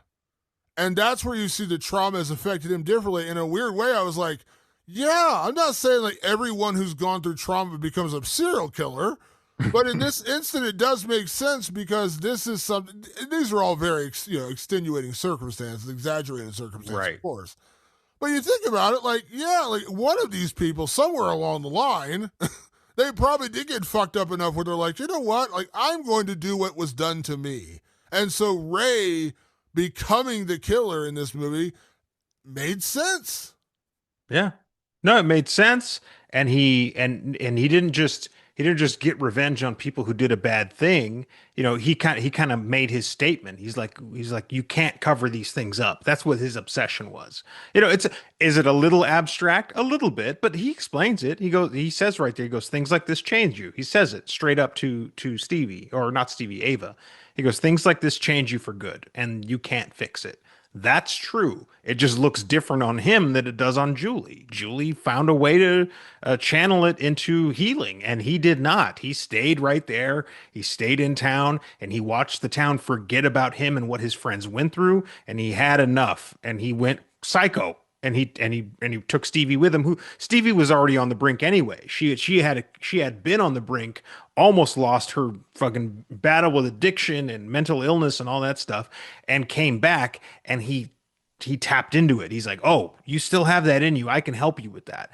And that's where you see the trauma has affected him differently. In a weird way, I was like, yeah, I'm not saying like everyone who's gone through trauma becomes a serial killer, But in this instant, it does make sense because this is something. These are all very, extenuating circumstances, exaggerated circumstances, of Right. course. But you think about it, like, yeah, like one of these people somewhere along the line, they probably did get fucked up enough where they're like, you know what? Like, I'm going to do what was done to me. And so Ray becoming the killer in this movie made sense. Yeah. No, it made sense. And he didn't just get revenge on people who did a bad thing. He kind of made his statement. He's like you can't cover these things up. That's what his obsession was. It's is it a little abstract? A little bit, but he explains it. He says right there, he goes, things like this change you. He says it straight up to Stevie, or not Stevie, Ava. He goes, things like this change you for good, and you can't fix it. That's true. It just looks different on him than it does on Julie. Julie found a way to channel it into healing, and he did not. He stayed right there. He stayed in town, and he watched the town forget about him and what his friends went through, and he had enough, and he went psycho. And he took Stevie with him. Who Stevie was already on the brink anyway. She had been on the brink, almost lost her fucking battle with addiction and mental illness and all that stuff, and came back, and he tapped into it. He's like, "Oh, you still have that in you. I can help you with that."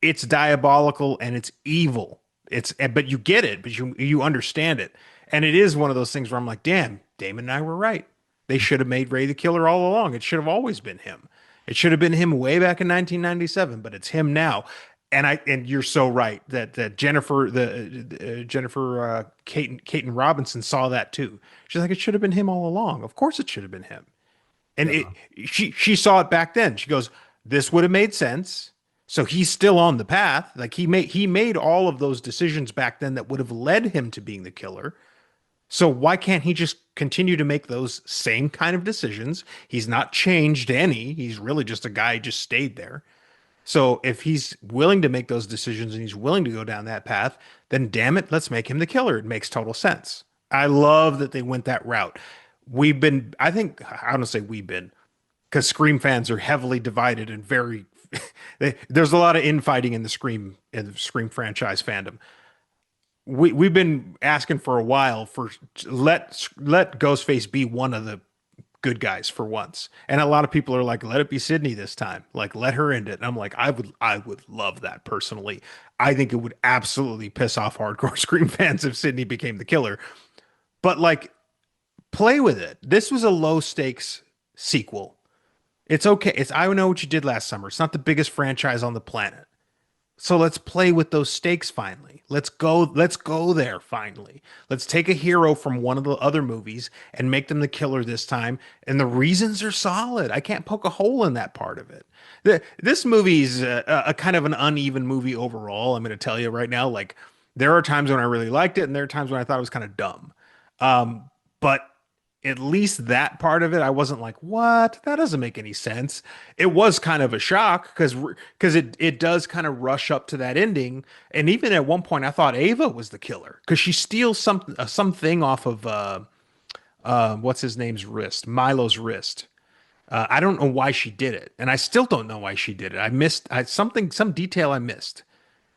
It's diabolical and it's evil. But you get it, but you understand it. And it is one of those things where I'm like, "Damn, Damon and I were right. They should have made Ray the killer all along. It should have always been him. It should have been him way back in 1997, but it's him now." And you're so right that Jennifer Caton Robinson saw that too. She's like, it should have been him all along. Of course, it should have been him. And Yeah. she saw it back then. She goes, this would have made sense. So he's still on the path. Like he made all of those decisions back then that would have led him to being the killer. So why can't he just continue to make those same kind of decisions? He's not changed any. He's really just a guy who just stayed there. So if he's willing to make those decisions and he's willing to go down that path, then damn it, let's make him the killer. It makes total sense. I love that they went that route. I think, I don't say we've been, because Scream fans are heavily divided and very, there's a lot of infighting in the Scream franchise fandom. We've been asking for a while for let Ghostface be one of the good guys for once. And a lot of people are like, let it be Sydney this time. Like, let her end it. And I'm like, I would love that personally. I think it would absolutely piss off hardcore Scream fans if Sydney became the killer. But like, play with it. This was a low stakes sequel. It's okay. It's I know what you did last summer. It's not the biggest franchise on the planet. So let's play with those stakes finally. Let's go there finally. Let's take a hero from one of the other movies and make them the killer this time. And the reasons are solid. I can't poke a hole in that part of it. This movie's a kind of an uneven movie overall. I'm going to tell you right now. Like, there are times when I really liked it, and there are times when I thought it was kind of dumb. But at least that part of it, I wasn't like, what? That doesn't make any sense. It was kind of a shock because it does kind of rush up to that ending. And even at one point, I thought Ava was the killer because she steals something off of what's his name's wrist, Milo's wrist. I don't know why she did it, and I still don't know why she did it. I missed some detail I missed.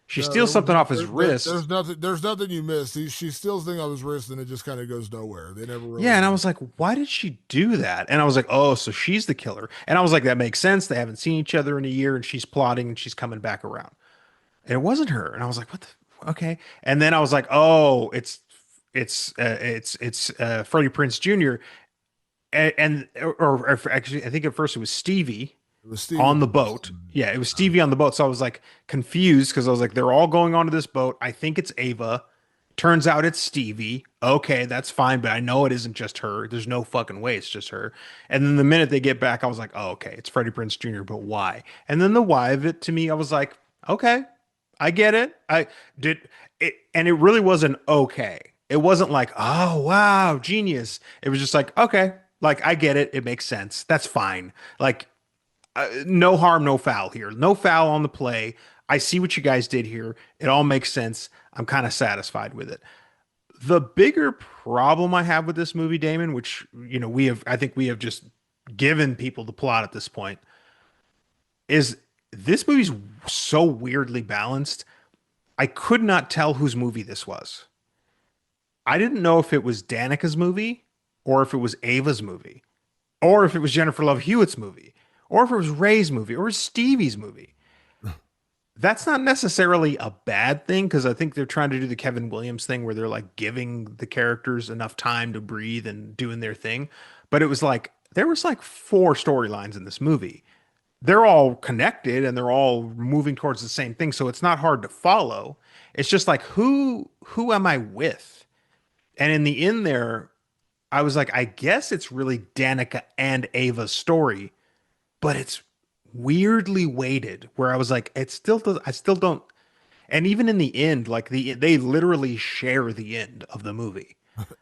She No, steals something off his there's wrist. nothing. There's nothing you missed. She steals thing off his wrist, and it just kind of goes nowhere. They never Yeah, and I really. was like, why did she do that? And I was like, oh, so she's the killer. And I was like, that makes sense. They haven't seen each other in a year, and she's plotting, and she's coming back around. And it wasn't her. And I was like, what the? Okay. And then I was like, oh, it's Freddie Prince Jr. Or actually, I think at first it was Stevie It was Stevie on the Wilson. boat. Yeah, it was Stevie on the boat. So I was like confused because I was like, they're all going onto this boat. I think it's Ava. Turns out it's Stevie. Okay, that's fine, but I know it isn't just her. There's no fucking way it's just her. And then the minute they get back, I was like, oh, okay, it's Freddie Prinze Jr., but why? And then the why of it to me, I was like, okay, I get it. I did it, and it really wasn't okay. It wasn't like, oh, wow, genius. It was just like, okay, like I get it. It makes sense. That's fine. Like, no harm, no foul here. No foul on the play. I see what you guys did here. It all makes sense. I'm kind of satisfied with it. The bigger problem I have with this movie, Damon, which I think we have just given people the plot at this point, is this movie's so weirdly balanced. I could not tell whose movie this was. I didn't know if it was Danica's movie or if it was Ava's movie or if it was Jennifer Love Hewitt's movie or if it was Ray's movie or Stevie's movie. That's not necessarily a bad thing because I think they're trying to do the Kevin Williams thing where they're like giving the characters enough time to breathe and doing their thing. But it was like there was like four storylines in this movie. They're all connected and they're all moving towards the same thing, so it's not hard to follow. It's just like who am I with? And in the end there, I was like, I guess it's really Danica and Ava's story, but it's weirdly weighted where I was like, it still does, I still don't. And even in the end, like they literally share the end of the movie.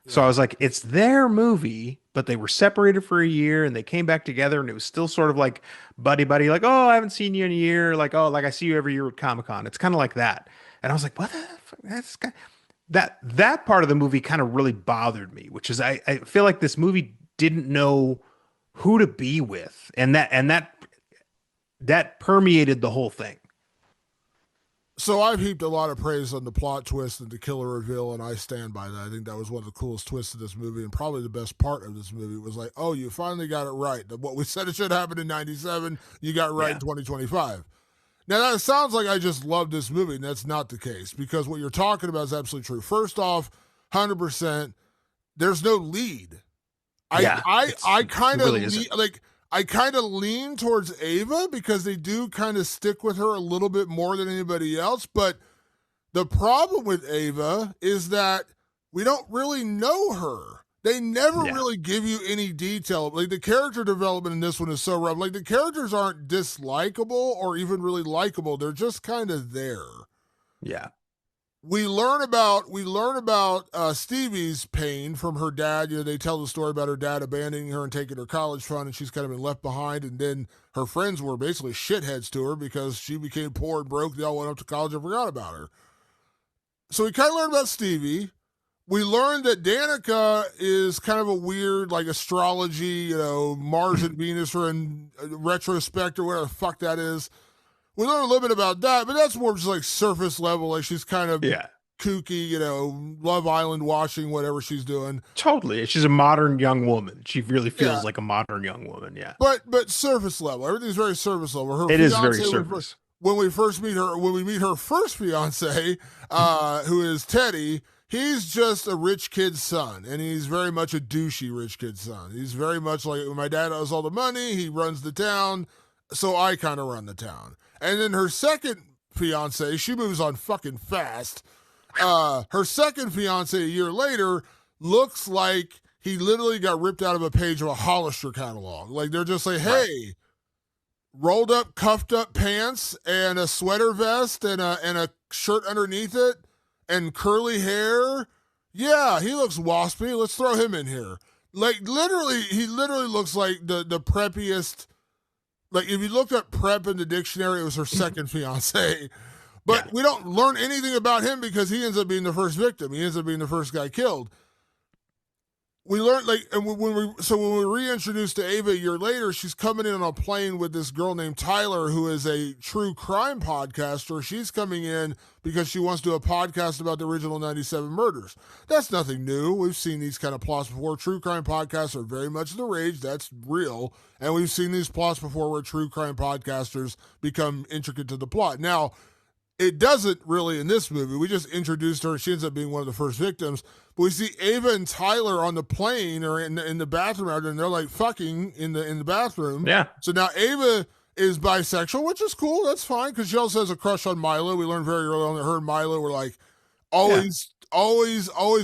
So I Yeah. was like, it's their movie, but they were separated for a year and they came back together and it was still sort of like buddy buddy, like, oh, I haven't seen you in a year, like, oh, like I see you every year at Comic-Con. It's kind of like that. And I was like, what the fuck? That part of the movie kind of really bothered me, which is I feel like this movie didn't know who to be with. And that permeated the whole thing. So I've heaped a lot of praise on the plot twist and the killer reveal, and I stand by that. I think that was one of the coolest twists of this movie, and probably the best part of this movie was like, oh, you finally got it right. What we said it should happen in '97, you got it right in Yeah. 2025. Now that sounds like I just love this movie, and that's not the case because what you're talking about is absolutely true. First off, 100%, there's no lead. Yeah. I kind It of really isn't. like I kind of lean towards Ava because they do kind of stick with her a little bit more than anybody else. But the problem with Ava is that we don't really know her. They never Yeah. really give you any detail. Like the character development in this one is so rough. Like the characters aren't dislikable or even really likable. They're just kind of there. Yeah. We learn about Stevie's pain from her dad. You know, they tell the story about her dad abandoning her and taking her college fund, and she's kind of been left behind. And then her friends were basically shitheads to her because she became poor and broke. They all went up to college and forgot about her. So we kind of learned about Stevie. We learned that Danica is kind of a weird, like astrology, Mars and Venus are in retrospect or whatever the fuck that is. We learned a little bit about that, but that's more just like surface level. Like she's kind of Yeah. kooky, Love Island watching, whatever she's doing. Totally. She's a modern young woman. She really Yeah, feels like a modern young woman. Yeah. but surface level. Everything's very surface level. Her It is very fiance, surface. when we meet her first fiance, who is Teddy, he's just a rich kid's son, and he's very much a douchey rich kid's son. He's very much like my dad has all the money, he runs the town, so I kind of run the town. And then her second fiance, she moves on fucking fast. Her second fiance a year later looks like he literally got ripped out of a page of a Hollister catalog. Like they're just like, Right. hey, rolled up, cuffed up pants and a sweater vest and a shirt underneath it and curly hair. Yeah, he looks waspy. Let's throw him in here. Like literally, he literally looks like the preppiest. Like if you looked up prep in the dictionary, it was her second fiance. But Yeah. we don't learn anything about him because he ends up being the first victim. He ends up being the first guy killed. We learned and when we reintroduced to Ava a year later, she's coming in on a plane with this girl named Tyler, who is a true crime podcaster. She's coming in because she wants to do a podcast about the original 97 murders. That's nothing new. We've seen these kind of plots before. True crime podcasts are very much the rage. That's real. And we've seen these plots before where true crime podcasters become intricate to the plot. Now, it doesn't really in this movie. We just introduced her. She ends up being one of the first victims. But we see Ava and Tyler on the plane or in the bathroom out there, and they're like fucking in the bathroom. Yeah. So now Ava is bisexual, which is cool. That's fine because she also has a crush on Milo. We learned very early on that her and Milo were like always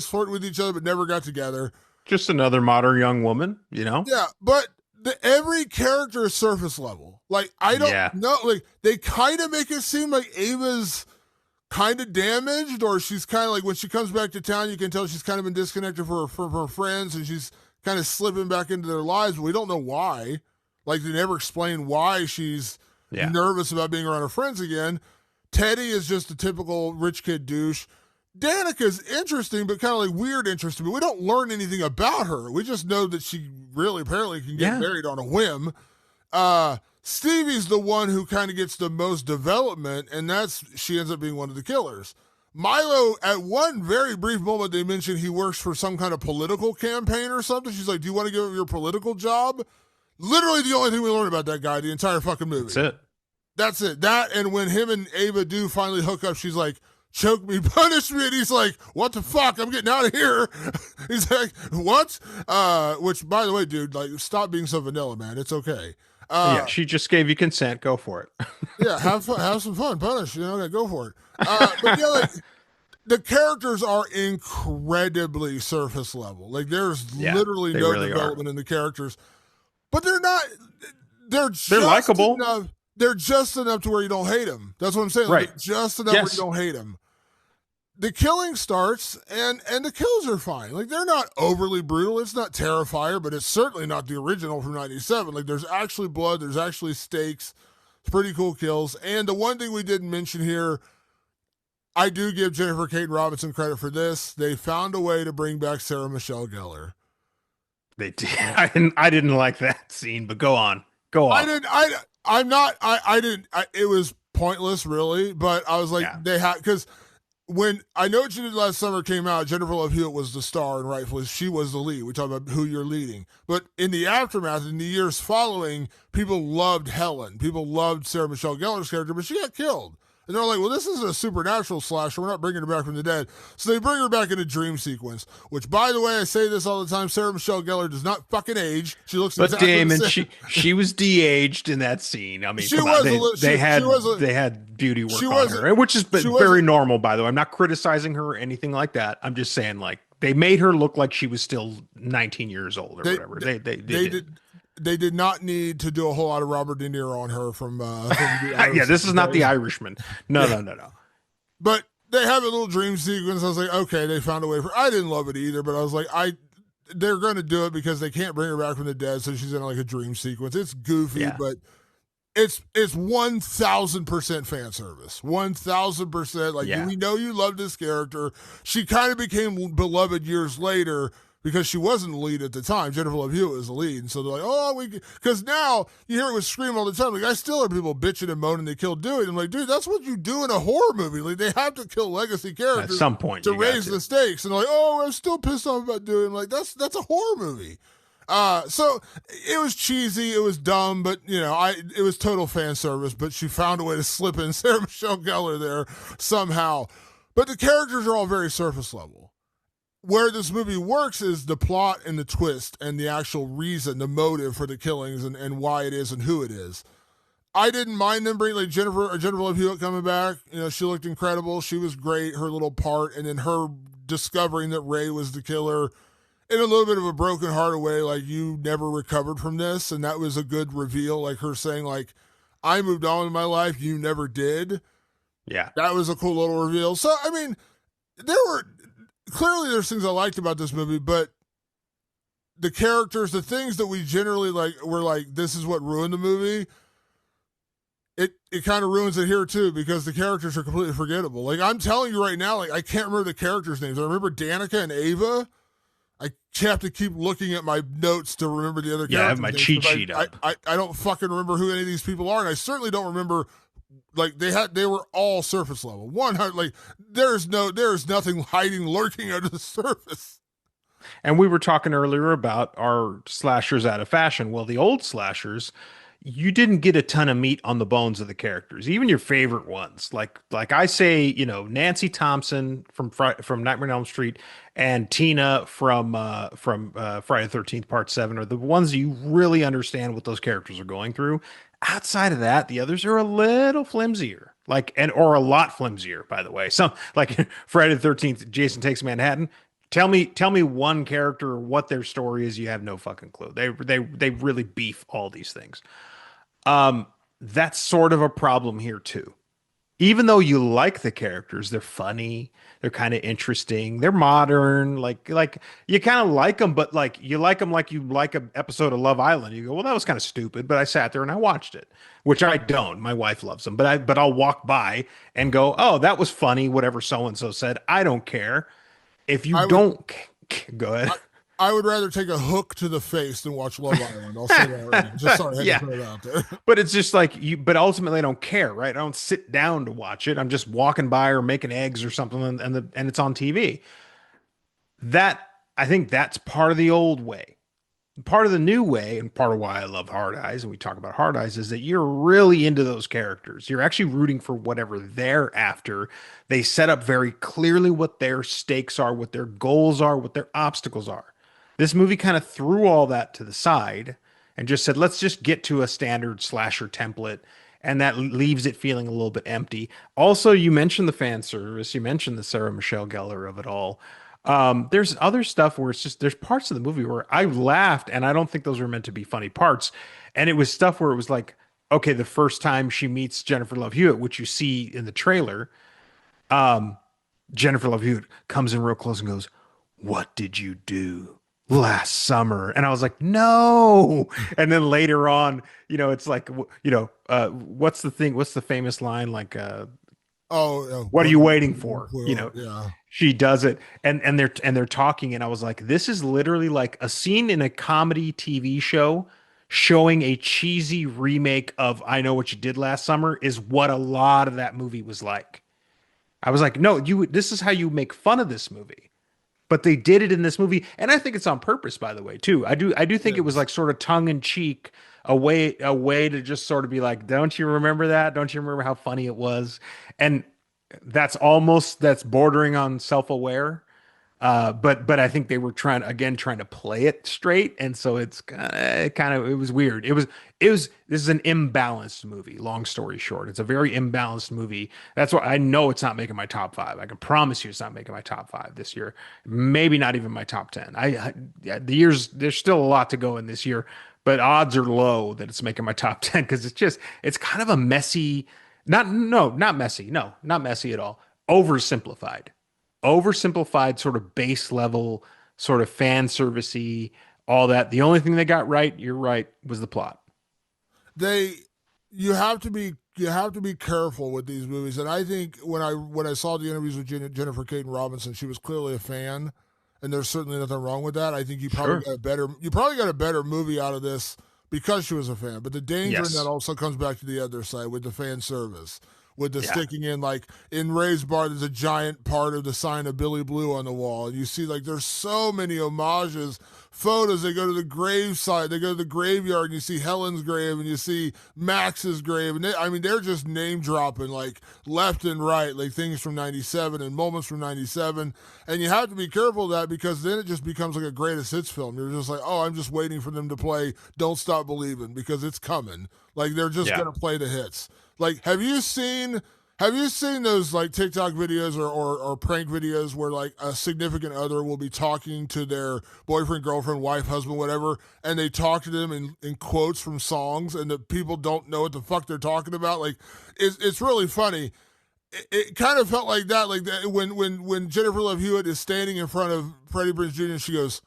flirting with each other, but never got together. Just another modern young woman, you know? Yeah, but every character is surface level. Like I don't Yeah. know. Like they kind of make it seem like Ava's kind of damaged, or she's kind of like when she comes back to town, you can tell she's kind of been disconnected from her friends, and she's kind of slipping back into their lives. But we don't know why. Like they never explain why she's Yeah. nervous about being around her friends again. Teddy is just a typical rich kid douche. Danica's interesting, but kind of like weird interesting. But we don't learn anything about her. We just know that she really apparently can get Yeah. married on a whim. Stevie's the one who kind of gets the most development, and she ends up being one of the killers. Milo, at one very brief moment, they mentioned he works for some kind of political campaign or something. She's like, "Do you want to give up your political job?" Literally, the only thing we learned about that guy the entire fucking movie. That's it. That's it. That, and when him and Ava do finally hook up, she's like, "Choke me, punish me," and he's like, "What the fuck? I'm getting out of here." He's like, "What?" Which, by the way, dude, like, stop being so vanilla, man. It's okay. Yeah, she just gave you consent. Go for it. Yeah, have fun, have some fun, punish. You know, yeah, go for it. But yeah, like, the characters are incredibly surface level. Like, there's literally no really development in the characters, but they're not. They're likable. They're just enough to where you don't hate them. That's what I'm saying. Like, Right. just enough where you don't hate them. The killing starts, and the kills are fine. Like, they're not overly brutal. It's not Terrifier, but it's certainly not the original from '97. Like, there's actually blood. There's actually stakes. It's pretty cool kills. And the one thing we didn't mention here, I do give Jennifer Kate Robinson credit for this. They found a way to bring back Sarah Michelle Gellar. They did. I didn't like that scene, but go on. Go on. I didn't. It was pointless, really. But I was like, they had, because when I Know What You Did Last Summer came out, Jennifer Love Hewitt was the star, and rightfully she was the lead. We talk about who you're leading, but in the aftermath, in the years following, people loved Helen. People loved Sarah Michelle Gellar's character, but she got killed. And they're like, well, this isn't a supernatural slasher. We're not bringing her back from the dead. So they bring her back in a dream sequence, which, by the way, I say this all the time, Sarah Michelle Gellar does not fucking age. She looks exactly Damon, the same. she was de-aged in that scene. I mean, they had beauty work on her, which is very normal, by the way. I'm not criticizing her or anything like that. I'm just saying, like, they made her look like she was still 19 years old or whatever. They did not need to do a whole lot of Robert De Niro on her from yeah, this is not The Irishman. No. But they have a little dream sequence. I was like, okay, they found a way for. I didn't love it either, but I was like, they're going to do it because they can't bring her back from the dead, so she's in like a dream sequence. It's goofy, but it's 1,000% fan service. 1,000%. Like, we know you love this character. She kind of became beloved years later, because she wasn't the lead at the time. Jennifer Love Hewitt was the lead. And so they're like, because now you hear it with Scream all the time. Like, I still hear people bitching and moaning they killed Dewey. I'm like, dude, that's what you do in a horror movie. Like, they have to kill legacy characters at some point to raise the stakes. And they're like, oh, I'm still pissed off about Dewey. I'm like, that's a horror movie. So it was cheesy, it was dumb, but it was total fan service. But she found a way to slip in Sarah Michelle Gellar there somehow. But the characters are all very surface level. Where this movie works is the plot and the twist and the actual reason, the motive for the killings and why it is and who it is. I didn't mind them bringing, like, Jennifer Love Hewitt coming back. She looked incredible. She was great, her little part, and then her discovering that Ray was the killer in a little bit of a broken heart way, like, you never recovered from this, and that was a good reveal, like her saying, like, I moved on in my life, you never did. Yeah. That was a cool little reveal. So, I mean, clearly there's things I liked about this movie, but the characters, the things that we generally were like, this is what ruined the movie, it kind of ruins it here too, because the characters are completely forgettable. Like, I'm telling you right now, like, I can't remember the characters' names. I remember Danica and Ava. I have to keep looking at my notes to remember the other characters. Yeah, I have my cheat sheet up. I don't fucking remember who any of these people are, and I certainly don't remember. Like, they were all surface level. Like, there's nothing hiding, lurking under the surface. And we were talking earlier about our slashers out of fashion. Well, the old slashers, you didn't get a ton of meat on the bones of the characters, even your favorite ones. Like I say, Nancy Thompson from Nightmare on Elm Street and Tina from Friday the 13th Part 7 are the ones you really understand what those characters are going through. Outside of that, the others are a little flimsier, or a lot flimsier, by the way. Some, like Friday the 13th, Jason Takes Manhattan. Tell me one character or what their story is. You have no fucking clue. They really beef all these things. That's sort of a problem here too. Even though you like the characters, they're funny, they're kind of interesting, they're modern, like you kind of like them, but like you like them like you like an episode of Love Island. You go, well, that was kind of stupid, but I sat there and I watched it, which I don't. My wife loves them, but I'll walk by and go, oh, that was funny, whatever so and so said. I don't care. If you go ahead. I would rather take a hook to the face than watch Love Island. I'll say that right now. Just sorry, I had Yeah. to throw it out there. But it's just like you, but ultimately I don't care, right? I don't sit down to watch it. I'm just walking by or making eggs or something and it's on TV. That I think that's part of the old way. Part of the new way, and part of why I love Hard Eyes, and we talk about Hard Eyes, is that you're really into those characters. You're actually rooting for whatever they're after. They set up very clearly what their stakes are, what their goals are, what their obstacles are. This movie kind of threw all that to the side and just said, let's just get to a standard slasher template. And that leaves it feeling a little bit empty. Also, you mentioned the fan service. You mentioned the Sarah Michelle Gellar of it all. There's other stuff where it's just there's parts of the movie where I laughed and I don't think those were meant to be funny parts. And it was stuff where it was like, okay, the first time she meets Jennifer Love Hewitt, which you see in the trailer, Jennifer Love Hewitt comes in real close and goes, "What did you do last summer?" And I was like, "No." And then later on, it's like, what's the thing? What's the famous line? Like, Oh, what are you waiting for? Yeah. She does it, and they're talking, and I was like, this is literally like a scene in a comedy TV show showing a cheesy remake of I Know What You Did Last Summer is what a lot of that movie was like. I was like, no, this is how you make fun of this movie. But they did it in this movie, and I think it's on purpose, by the way, too. I do think it was like sort of tongue in cheek, a way to just sort of be like, don't you remember that? Don't you remember how funny it was? And that's bordering on self-aware. But I think they were trying to play it straight, and so it's kind of it was weird. This is an imbalanced movie. Long story short, it's a very imbalanced movie. That's why I know it's not making my top five. I can promise you, it's not making my top five this year. Maybe not even my top 10. Yeah, there's still a lot to go in this year, but odds are low that it's making my top 10 because it's kind of a messy. Not messy. No, not messy at all. Oversimplified sort of base level, sort of fan servicey, all that. The only thing they got right, you're right, was the plot. They you have to be careful with these movies, and I think when I saw the interviews with Jennifer Caden Robinson, she was clearly a fan, and there's certainly nothing wrong with that. I think Sure. you probably got a better movie out of this because she was a fan. But the danger in that Yes. also comes back to the other side with the fan service, with the Yeah. sticking in like in Ray's bar. There's a giant part of the sign of Billy Blue on the wall, and you see like there's so many homages, photos. They go to the grave site, they go to the graveyard, and you see Helen's grave, and you see Max's grave, and they're just name dropping like left and right, like things from '97 and moments from '97, and you have to be careful of that because then it just becomes like a greatest hits film. You're just like, oh, I'm just waiting for them to play "Don't Stop Believing" because it's coming. Like they're just Yeah. gonna play the hits. Like, have you seen those like TikTok videos or prank videos where like a significant other will be talking to their boyfriend, girlfriend, wife, husband, whatever, and they talk to them in quotes from songs, and the people don't know what the fuck they're talking about? Like, it's really funny. It kind of felt like that, when Jennifer Love Hewitt is standing in front of Freddie Prinze Jr. and she goes,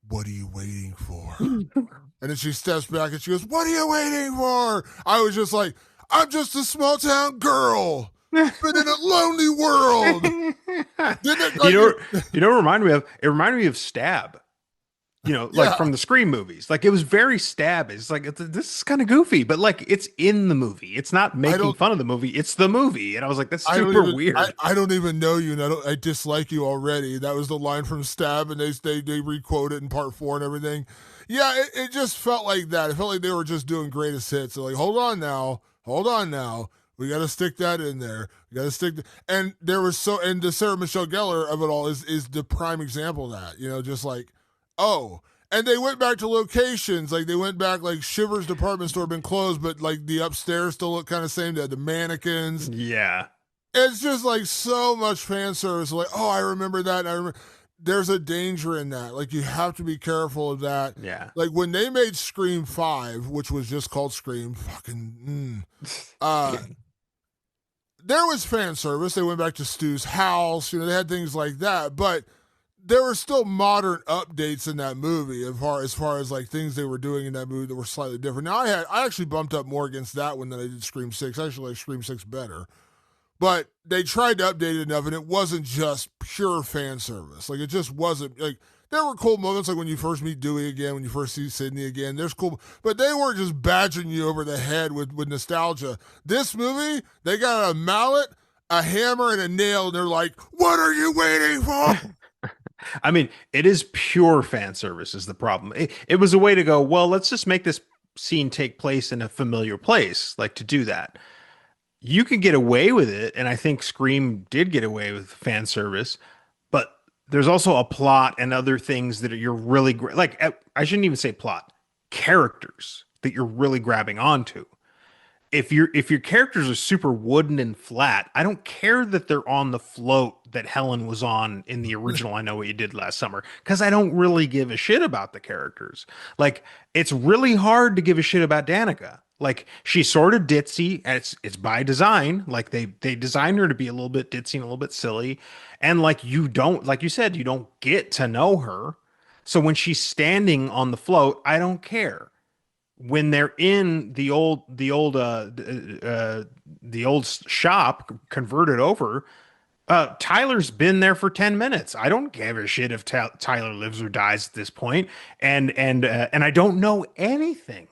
"What are you waiting for?" And then she steps back and she goes, "What are you waiting for?" I was just like, I'm just a small town girl, but in a lonely world. Didn't it, you like, know, it reminded me of? It reminded me of Stab. Like yeah, from the Scream movies. Like it was very Stab. It's like this is kind of goofy, but like it's in the movie. It's not I making don't, fun of the movie. It's the movie, and I was like, that's I don't super even, I, weird. I don't even know you, and I dislike you already. That was the line from Stab, and they requote it in part four and everything. Yeah, it just felt like that. It felt like they were just doing greatest hits. They're like, hold on now. We got to stick that in there. We got to and there was and the Sarah Michelle Gellar of it all is the prime example of that. Just like, oh, and they went back to locations. Like they went back, like Shivers department store had been closed, but like the upstairs still looked kind of same. They had the mannequins. Yeah. It's just like so much fan service. Like, oh, I remember that. And I remember. There's a danger in that. Like you have to be careful of that. Yeah. Like when they made Scream 5, which was just called Scream, uh, there was fan service. They went back to Stu's house. They had things like that, but there were still modern updates in that movie as far as like things they were doing in that movie that were slightly different. Now I actually bumped up more against that one than I did Scream 6. I actually like Scream 6 better. But they tried to update it enough, and it wasn't just pure fan service. Like it just wasn't like there were cool moments like when you first meet Dewey again, when you first see Sydney again. There's cool, but they weren't just badgering you over the head with nostalgia. This movie, they got a mallet, a hammer, and a nail, and they're like, "What are you waiting for?" I mean, it is pure fan service is the problem. It was a way to go, well, let's just make this scene take place in a familiar place, like to do that. You can get away with it, and I think Scream did get away with fan service, but there's also a plot and other things that you're really like. I shouldn't even say plot, characters that you're really grabbing onto. If your characters are super wooden and flat, I don't care that they're on the float that Helen was on in the original I Know What You Did Last Summer, because I don't really give a shit about the characters. Like, it's really hard to give a shit about Danica. Like, she's sort of ditzy, and it's by design. Like, they designed her to be a little bit ditzy and a little bit silly. And like, you don't, like you said, you don't get to know her. So when she's standing on the float, I don't care. When they're in the old shop converted over, Tyler's been there for 10 minutes. I don't give a shit if Tyler lives or dies at this point. And I don't know anything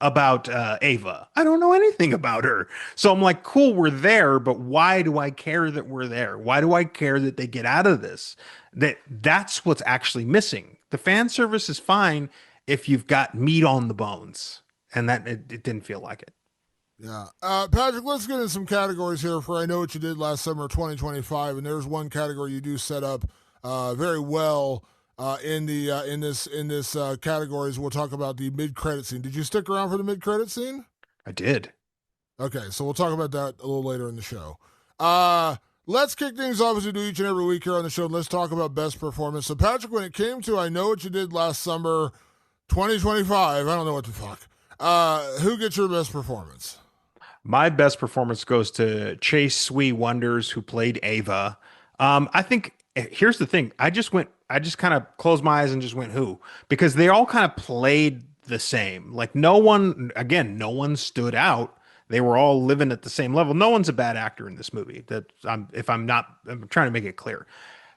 about Ava. I don't know anything about her. So I'm like, cool, we're there, but why do I care that we're there? Why do I care that they get out of this? That's what's actually missing. The fan service is fine if you've got meat on the bones, and that it didn't feel like it. Yeah. Patrick, let's get into some categories here for I Know What You Did Last Summer 2025. And there's one category you do set up very well in this categories. We'll talk about the mid-credit scene. Did you stick around for the mid-credit scene? I did. Okay, so we'll talk about that a little later in the show. Let's kick things off as we do each and every week here on the show. And let's talk about best performance. So, Patrick, when it came to I Know What You Did Last Summer 2025, I don't know what the fuck. Who gets your best performance? My best performance goes to Chase Sweet Wonders, who played Ava. I think here's the thing. I just kind of closed my eyes and just went, who? Because they all kind of played the same. Like, no one stood out. They were all living at the same level. No one's a bad actor in this movie. I'm trying to make it clear.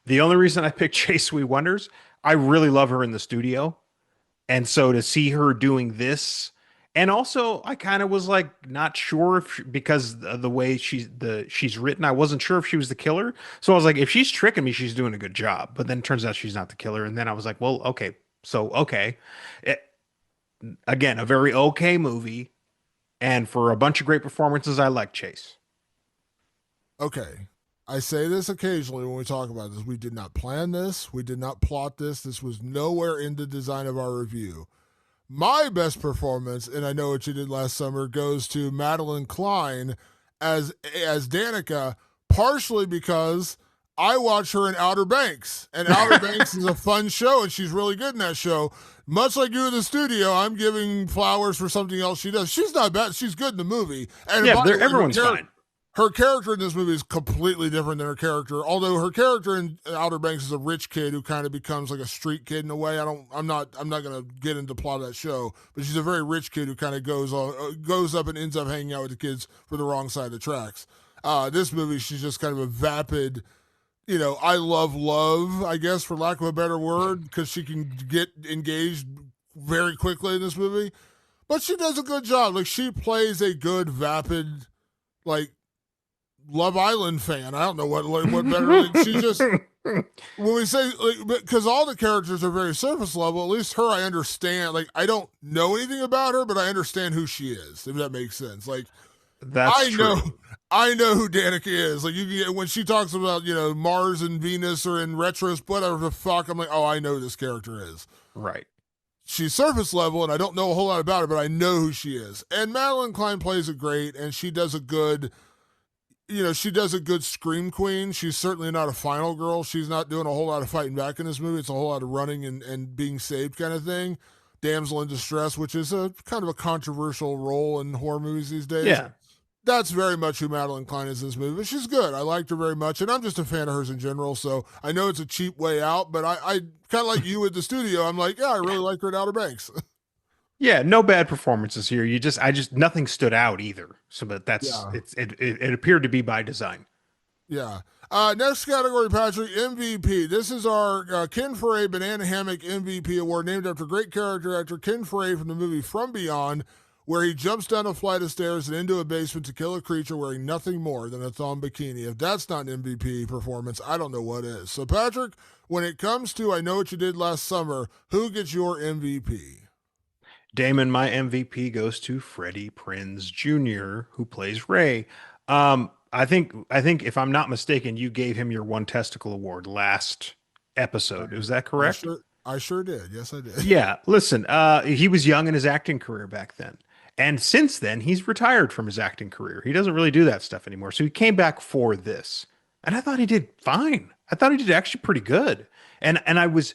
The only reason I picked Chase Sweet Wonders, I really love her in the studio. And so to see her doing this, and also I kind of was like not sure if because of the way she's written, I wasn't sure if she was the killer. So I was like, if she's tricking me, she's doing a good job. But then it turns out she's not the killer. And then I was like, well, okay, so okay, It- again, a very okay movie, and for a bunch of great performances, I like Chase. Okay. I say this occasionally when we talk about this. We did not plan this. We did not plot this. This was nowhere in the design of our review. My best performance, and I Know What You Did Last Summer, goes to Madeline Klein as Danica, partially because I watch her in Outer Banks, and Outer Banks is a fun show, and she's really good in that show. Much like you in the studio, I'm giving flowers for something else she does. She's not bad. She's good in the movie. And Yeah, by the way, everyone's fine. her character in this movie is completely different than her character. Although her character in Outer Banks is a rich kid who kind of becomes like a street kid in a way. I'm not gonna get into the plot of that show, but she's a very rich kid who kind of goes up and ends up hanging out with the kids for the wrong side of the tracks. This movie, she's just kind of a vapid, I love, I guess, for lack of a better word, because she can get engaged very quickly in this movie. But she does a good job. Like, she plays a good, vapid, like, Love Island fan. I don't know what better. Like, she just, when we say, like, because all the characters are very surface level, at least her, I understand. Like, I don't know anything about her, but I understand who she is, if that makes sense. Like, That's true. I know who Danica is. Like, you can get, when she talks about, Mars and Venus or in retros, whatever the fuck, I'm like, oh, I know who this character is. Right. She's surface level, and I don't know a whole lot about her, but I know who she is. And Madeline Klein plays it great, and she does a good, she does a good scream queen. She's certainly not a final girl. She's not doing a whole lot of fighting back in this movie. It's a whole lot of running and being saved kind of thing. Damsel in distress, which is a kind of a controversial role in horror movies these days. Yeah. That's very much who Madeline Klein is in this movie. But she's good. I liked her very much, and I'm just a fan of hers in general. So I know it's a cheap way out, but I kind of like you at the studio. I'm like, yeah, I really like her at Outer Banks. Yeah, no bad performances here. I just nothing stood out either. So, but Yeah. it appeared to be by design. Yeah. Next category, Patrick, MVP. This is our Ken Foray Banana Hammock MVP award, named after great character actor Ken Foray from the movie From Beyond, where he jumps down a flight of stairs and into a basement to kill a creature wearing nothing more than a thong bikini. If that's not an MVP performance, I don't know what is. So, Patrick, when it comes to I Know What You Did Last Summer, who gets your MVP? Damon, my MVP goes to Freddie Prinze Jr., who plays Ray. I think if I'm not mistaken, you gave him your one testicle award last episode. Is that I correct? sure, I sure did. Yes, I did. Yeah. Listen, he was young in his acting career back then. And since then, he's retired from his acting career. He doesn't really do that stuff anymore. So he came back for this. And I thought he did fine. I thought he did actually pretty good. And I was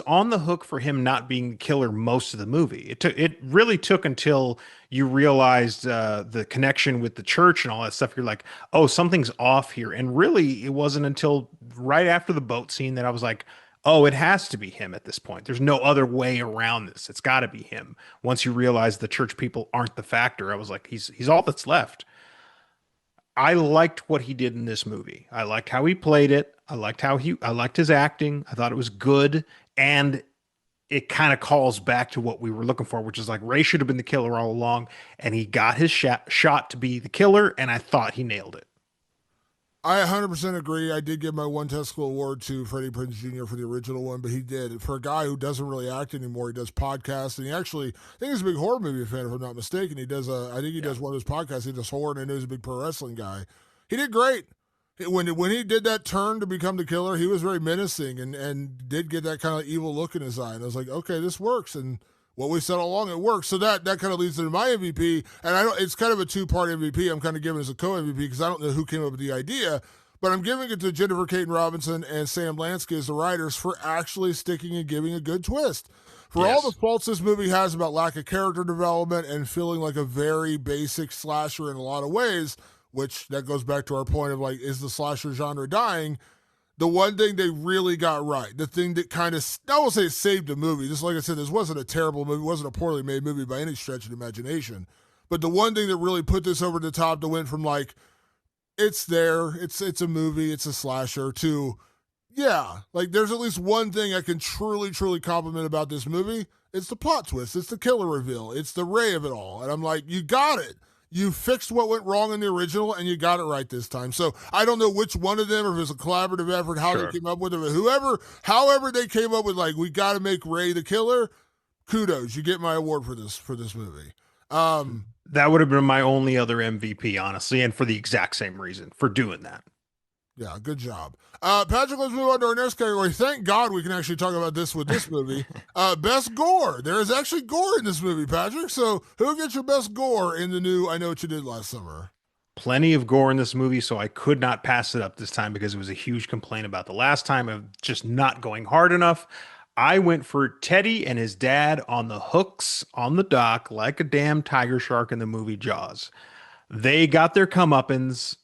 on the hook for him not being the killer most of the movie. It really took until you realized the connection with the church and all that stuff. You're like, oh, something's off here. And really, it wasn't until right after the boat scene that I was like, oh, it has to be him at this point. There's no other way around this. It's got to be him. Once you realize the church people aren't the factor, I was like, he's all that's left. I liked what he did in this movie. I liked how he played it. I liked his acting. I thought it was good. And it kind of calls back to what we were looking for, which is like Ray should have been the killer all along, and he got his shot to be the killer, and I thought he nailed it. I 100% agree. I did give my one testicle award to Freddie Prinze Jr. for the original one, but he did. For a guy who doesn't really act anymore, he does podcasts, and he actually, I think he's a big horror movie fan, if I'm not mistaken. He does, I think he does one of his podcasts. He does horror, and I know he's a big pro wrestling guy. He did great. When he did that turn to become the killer, he was very menacing and did get that kind of evil look in his eye. And I was like, okay, this works. And what we said all along, it works. So that kind of leads to my MVP. And I don't. It's kind of a two-part MVP. I'm kind of giving it as a co-MVP because I don't know who came up with the idea, but I'm giving it to Jennifer Caton Robinson and Sam Lansky as the writers for actually sticking and giving a good twist. For all the Yes. faults this movie has about lack of character development and feeling like a very basic slasher in a lot of ways, which that goes back to our point of like, is the slasher genre dying? The one thing they really got right, the thing that kind of, I won't say it saved the movie. Just like I said, this wasn't a terrible movie, it wasn't a poorly made movie by any stretch of the imagination. But the one thing that really put this over the top to went from like, it's there, it's a movie, it's a slasher, to, yeah, like there's at least one thing I can truly compliment about this movie. It's the plot twist, it's the killer reveal, it's the Ray of it all. And I'm like, you got it. You fixed what went wrong in the original, and you got it right this time. So I don't know which one of them, or if it's a collaborative effort, how Sure. they came up with it, but however they came up with like we got to make Ray the killer. Kudos, you get my award for this movie. Um, That would have been my only other MVP, honestly, and for the exact same reason for doing that. yeah, good job. Patrick, let's move on to our next category. Thank God we can actually talk about this with this movie. Best gore. There is actually gore in this movie, Patrick. So who gets your best gore in the new I Know What You Did Last Summer? Plenty of gore in this movie, so I could not pass it up this time because it was a huge complaint about the last time of just not going hard enough. I went for Teddy and his dad on the hooks on the dock like a damn tiger shark in the movie Jaws. They got their comeuppance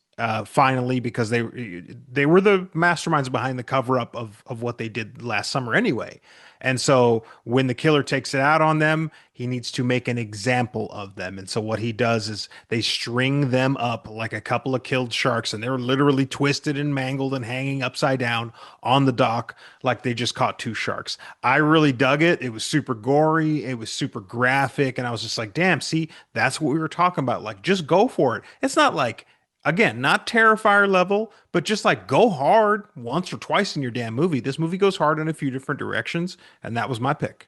finally because they were the masterminds behind the cover up of what they did last summer anyway. And so when the killer takes it out on them, he needs to make an example of them. And so what he does is they string them up like a couple of killed sharks, and they're literally twisted and mangled and hanging upside down on the dock like they just caught two sharks. I really dug it. It was super gory, it was super graphic, and I was just like, damn, see, that's what we were talking about. Like, just go for it. It's not like, again, not Terrifier level, but just like go hard once or twice in your damn movie. This movie goes hard in a few different directions, and that was my pick.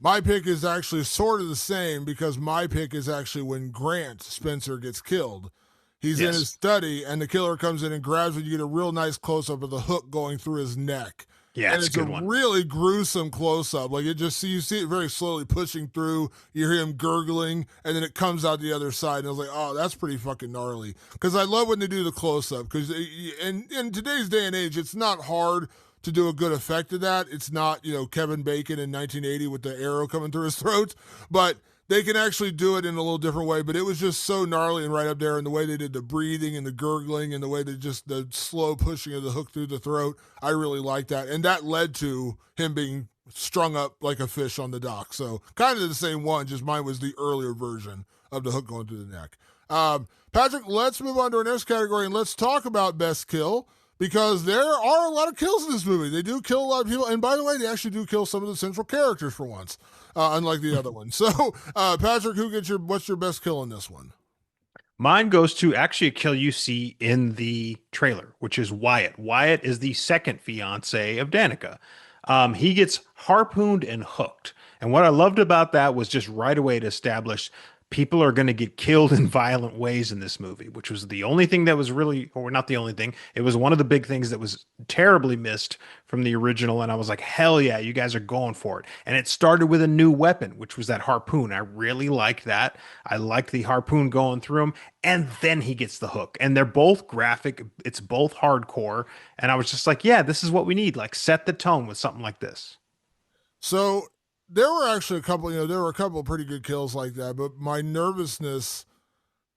My pick is actually sort of the same because my pick is actually when Grant Spencer gets killed. He's in his Yes. study, and the killer comes in and grabs him. You get a real nice close up of the hook going through his neck. Yeah, And it's a it's a good one. really gruesome close up. Like you see it very slowly pushing through. You hear him gurgling, and then it comes out the other side. And I was like, oh, that's pretty fucking gnarly. Because I love when they do the close up. Because in today's day and age, it's not hard to do a good effect of that. It's not, Kevin Bacon in 1980 with the arrow coming through his throat, but they can actually do it in a little different way. But it was just so gnarly and right up there, and the way they did the breathing and the gurgling and the way they just the slow pushing of the hook through the throat. I really like that, and that led to him being strung up like a fish on the dock. So kind of the same one, just mine was the earlier version of the hook going through the neck. Patrick, let's move on to our next category and let's talk about best kill because there are a lot of kills in this movie. They do kill a lot of people, and by the way, they actually do kill some of the central characters for once, unlike the other one. So, Patrick, what's your best kill in this one? Mine goes to actually a kill you see in the trailer, which is Wyatt. Wyatt is the second fiance of Danica. He gets harpooned and hooked. And what I loved about that was just right away to establish people are going to get killed in violent ways in this movie, which was the only thing that was really, or not the only thing, it was one of the big things that was terribly missed from the original. And I was like, hell yeah, you guys are going for it. And it started with a new weapon, which was that harpoon. I really liked that. I liked the harpoon going through him. And then he gets the hook. And they're both graphic, it's both hardcore. And I was just like, yeah, this is what we need. Like, set the tone with something like this. So there were actually there were a couple of pretty good kills like that, but my nervousness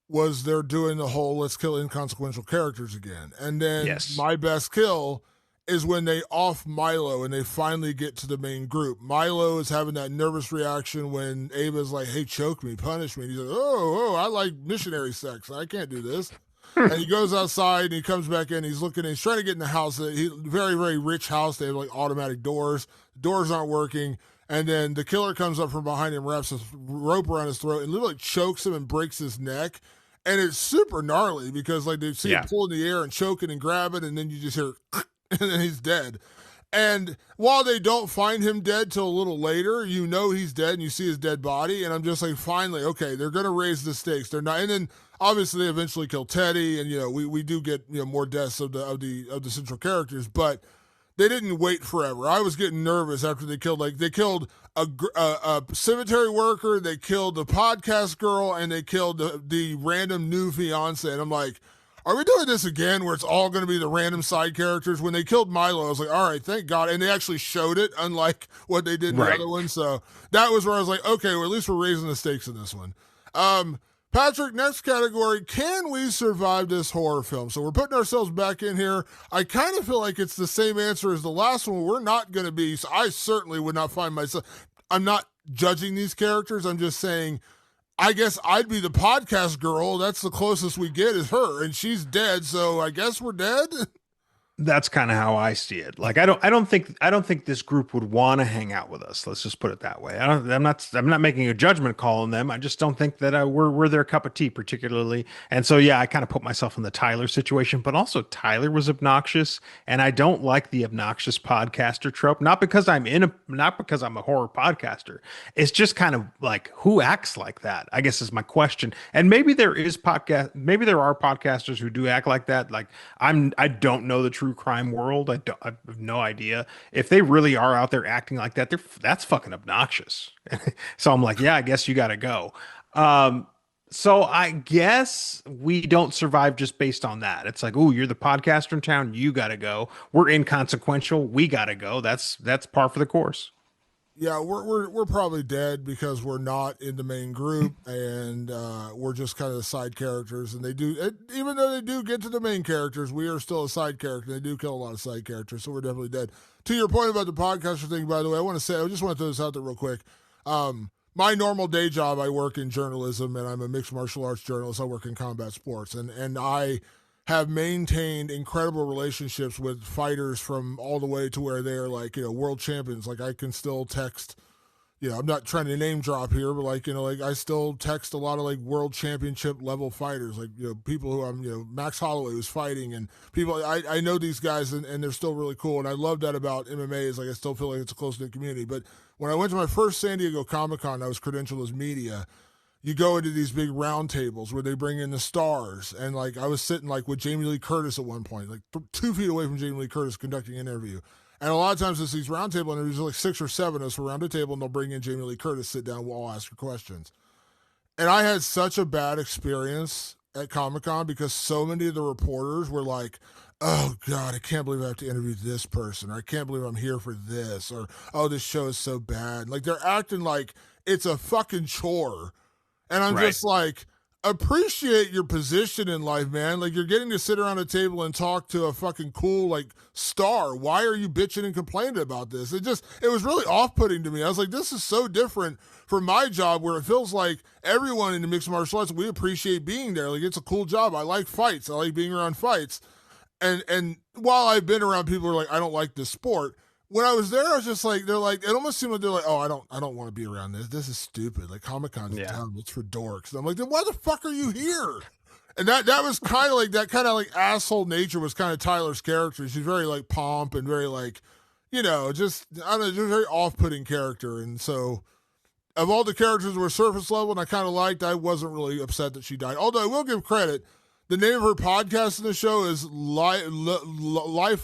was they're doing the whole let's kill inconsequential characters again. And then Yes. my best kill is when they off Milo and they finally get to the main group. Milo is having that nervous reaction when Ava's like, hey, choke me, punish me. And he's like, oh, I like missionary sex. I can't do this. And he goes outside and he comes back in. He's looking. He's trying to get in the house. Very, very rich house. They have like automatic doors. Doors aren't working. And then the killer comes up from behind him, wraps a rope around his throat, and literally chokes him and breaks his neck. And it's super gnarly because like they see him pull in the air and choking and grabbing, and then you just hear, and then he's dead. And while they don't find him dead till a little later, you know he's dead and you see his dead body. And I'm just like, finally, okay, they're going to raise the stakes. They're not. And then obviously they eventually kill Teddy, and we do get more deaths of the central characters, but they didn't wait forever. I was getting nervous after they killed a cemetery worker, they killed the podcast girl, and they killed the random new fiance. And I'm like, are we doing this again where it's all going to be the random side characters? When they killed Milo, I was like, all right, thank God. And they actually showed it, unlike what they did in the other one. So that was where I was like, okay, well, at least we're raising the stakes in this one. Patrick, next category, can we survive this horror film? So we're putting ourselves back in here. I kind of feel like it's the same answer as the last one. We're not going to be, so I certainly would not find myself, I'm not judging these characters. I'm just saying, I guess I'd be the podcast girl. That's the closest we get is her, and she's dead, so I guess we're dead. That's kind of how I see it. Like I don't think this group would want to hang out with us. Let's just put it that way. I'm not making a judgment call on them. I just don't think that we're their cup of tea particularly. And so yeah, I kind of put myself in the Tyler situation, but also Tyler was obnoxious, and I don't like the obnoxious podcaster trope. Not because I'm a horror podcaster. It's just kind of like who acts like that, I guess is my question. And maybe there are podcasters who do act like that. Like I don't know the true crime world. I have no idea if they really are out there acting like that. That's fucking obnoxious. So I'm like, yeah, I guess you got to go. So I guess we don't survive just based on that. It's like, oh, you're the podcaster in town, you got to go. We're inconsequential, we got to go. That's par for the course. Yeah, we're probably dead because we're not in the main group, and we're just kind of the side characters. And even though they do get to the main characters, we are still a side character. They do kill a lot of side characters, so we're definitely dead. To your point about the podcaster thing, by the way, I just want to throw this out there real quick. My normal day job, I work in journalism, and I'm a mixed martial arts journalist. I work in combat sports, and I have maintained incredible relationships with fighters from all the way to where they're like, world champions. Like I can still text, I'm not trying to name drop here, but like I still text a lot of like world championship level fighters, like, people who I'm, Max Holloway who's fighting, and people, I know these guys, and they're still really cool. And I love that about MMA is like, I still feel like it's a close knit community. But when I went to my first San Diego Comic-Con, I was credentialed as media. You go into these big round tables where they bring in the stars. And like, I was sitting like with Jamie Lee Curtis at one point, like 2 feet away from Jamie Lee Curtis conducting an interview. And a lot of times it's these round table interviews, like 6 or 7 of us around a table, and they'll bring in Jamie Lee Curtis, sit down, we'll all ask her questions. And I had such a bad experience at Comic-Con because so many of the reporters were like, oh God, I can't believe I have to interview this person, or I can't believe I'm here for this, or, oh, this show is so bad. Like they're acting like it's a fucking chore. And I'm just like, appreciate your position in life, man. Like, you're getting to sit around a table and talk to a fucking cool, like, star. Why are you bitching and complaining about this? It was really off-putting to me. I was like, this is so different from my job, where it feels like everyone in the mixed martial arts, we appreciate being there. Like, it's a cool job. I like fights. I like being around fights. And while I've been around people who are like, I don't like this sport, when I was there, I was just like, they're like, it almost seemed like they're like, oh, I don't want to be around this. This is stupid. Like, Comic-Con's dumb. It's for dorks. And I'm like, then why the fuck are you here? And that was kind of like, that kind of like asshole nature was kind of Tyler's character. She's very like pomp and very like, just, I don't know, just a very off-putting character. And so, of all the characters who were surface level and I kind of liked, I wasn't really upset that she died. Although I will give credit. The name of her podcast in the show is Life,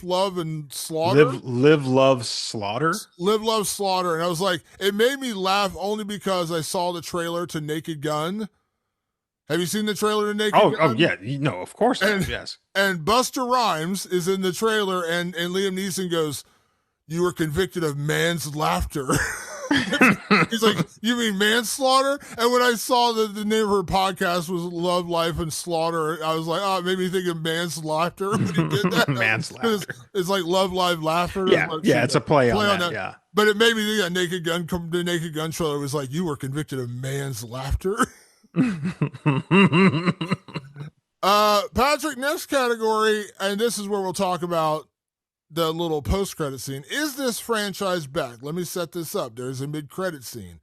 Love, and Slaughter. Live, Love, Slaughter? Live, Love, Slaughter. And I was like, it made me laugh only because I saw the trailer to Naked Gun. Have you seen the trailer to Naked Gun? Oh, yeah. No, of course. Yes. And Buster Rhymes is in the trailer, and Liam Neeson goes, you were convicted of manslaughter. He's like, you mean manslaughter? And when I saw that the name of her podcast was Love, Life, and Slaughter, I was like, oh, it made me think of manslaughter when he did that. Manslaughter. It's like Love, Life, Laughter. Yeah, it's a play on that, yeah. But it made me think that the Naked Gun trailer was like, you were convicted of manslaughter. Patrick, next category, and this is where we'll talk about the little post-credit scene. Is this franchise back? Let me set this up. There's a mid-credit scene.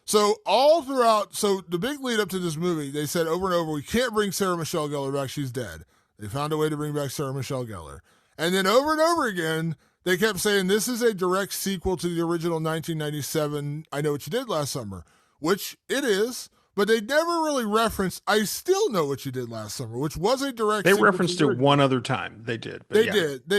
So all throughout, the big lead up to this movie, they said over and over, we can't bring Sarah Michelle Gellar back. She's dead. They found a way to bring back Sarah Michelle Gellar. And then over and over again, they kept saying this is a direct sequel to the original 1997 I Know What You Did Last Summer, which it is. But they never really referenced I Still Know What You Did Last Summer, which was a direct They referenced it one other time. They did. They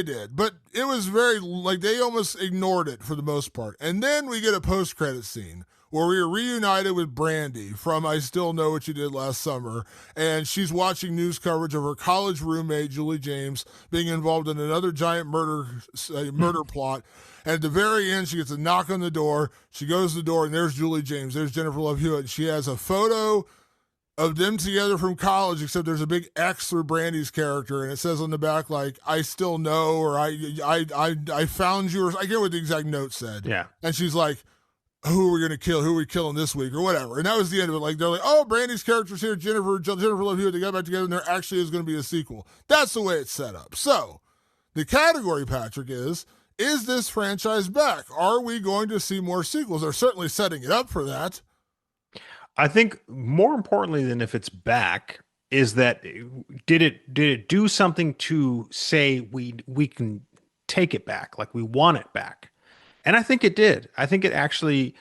did. But it was very, like, they almost ignored it for the most part. And then we get a post-credit scene where we are reunited with Brandy from I Still Know What You Did Last Summer. And she's watching news coverage of her college roommate, Julie James, being involved in another giant murder plot. And at the very end, she gets a knock on the door. She goes to the door, and there's Julie James. There's Jennifer Love Hewitt. She has a photo of them together from college, except there's a big X through Brandy's character, and it says on the back, like, I still know, or I found you, or I get what the exact note said. Yeah. And she's like, who are we going to kill? Who are we killing this week, or whatever? And that was the end of it. Like, they're like, oh, Brandy's character's here, Jennifer Love Hewitt, they got back together, and there actually is going to be a sequel. That's the way it's set up. So, the category, Patrick, is this franchise back? Are we going to see more sequels? They're certainly setting it up for that. I think more importantly than if it's back is that did it do something to say we can take it back, like we want it back? And I think it did. I think it actually,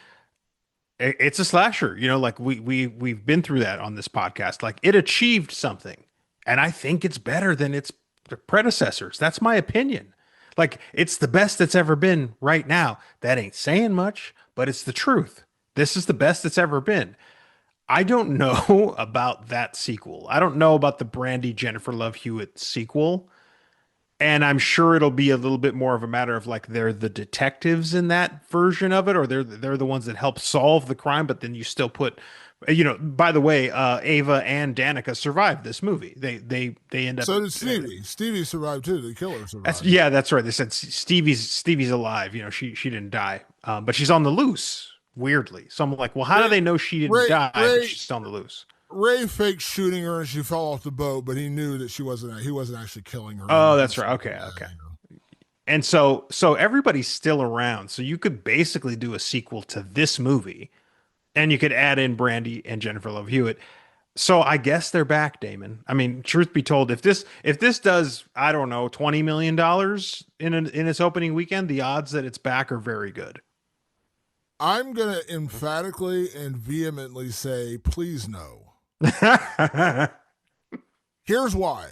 it's a slasher, like we've been through that on this podcast. Like, it achieved something, and I think it's better than its predecessors. That's my opinion. Like, it's the best that's ever been right now. That ain't saying much, but it's the truth. This is the best that's ever been. I don't know about that sequel. I don't know about the Brandy Jennifer Love Hewitt sequel. And I'm sure it'll be a little bit more of a matter of, like, they're the detectives in that version of it, or they're the ones that help solve the crime, but then you still put, by the way, Ava and Danica survived this movie. They end up. So did Stevie. Stevie survived too. The killer survived. That's right. They said Stevie's alive. She didn't die, but she's on the loose. Weirdly, so I'm like, well, how do they know she didn't die? But she's still on the loose. Ray faked shooting her and she fell off the boat, but he knew that he wasn't actually killing her. Oh, that's right. Okay. And so everybody's still around. So you could basically do a sequel to this movie, and you could add in Brandy and Jennifer Love Hewitt. So I guess they're back, Damon. I mean, truth be told, if this does, I don't know, $20 million in its opening weekend, the odds that it's back are very good. I'm going to emphatically and vehemently say, please no. Here's why.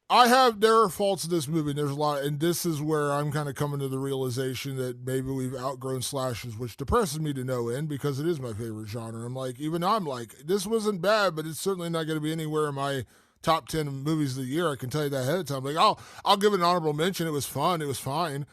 There are faults in this movie, and there's a lot, and this is where I'm kind of coming to the realization that maybe we've outgrown slashers, which depresses me to no end because it is my favorite genre. I'm like, this wasn't bad, but it's certainly not going to be anywhere in my top 10 movies of the year. I can tell you that ahead of time. Like, I'll give it an honorable mention. It was fun. It was fine.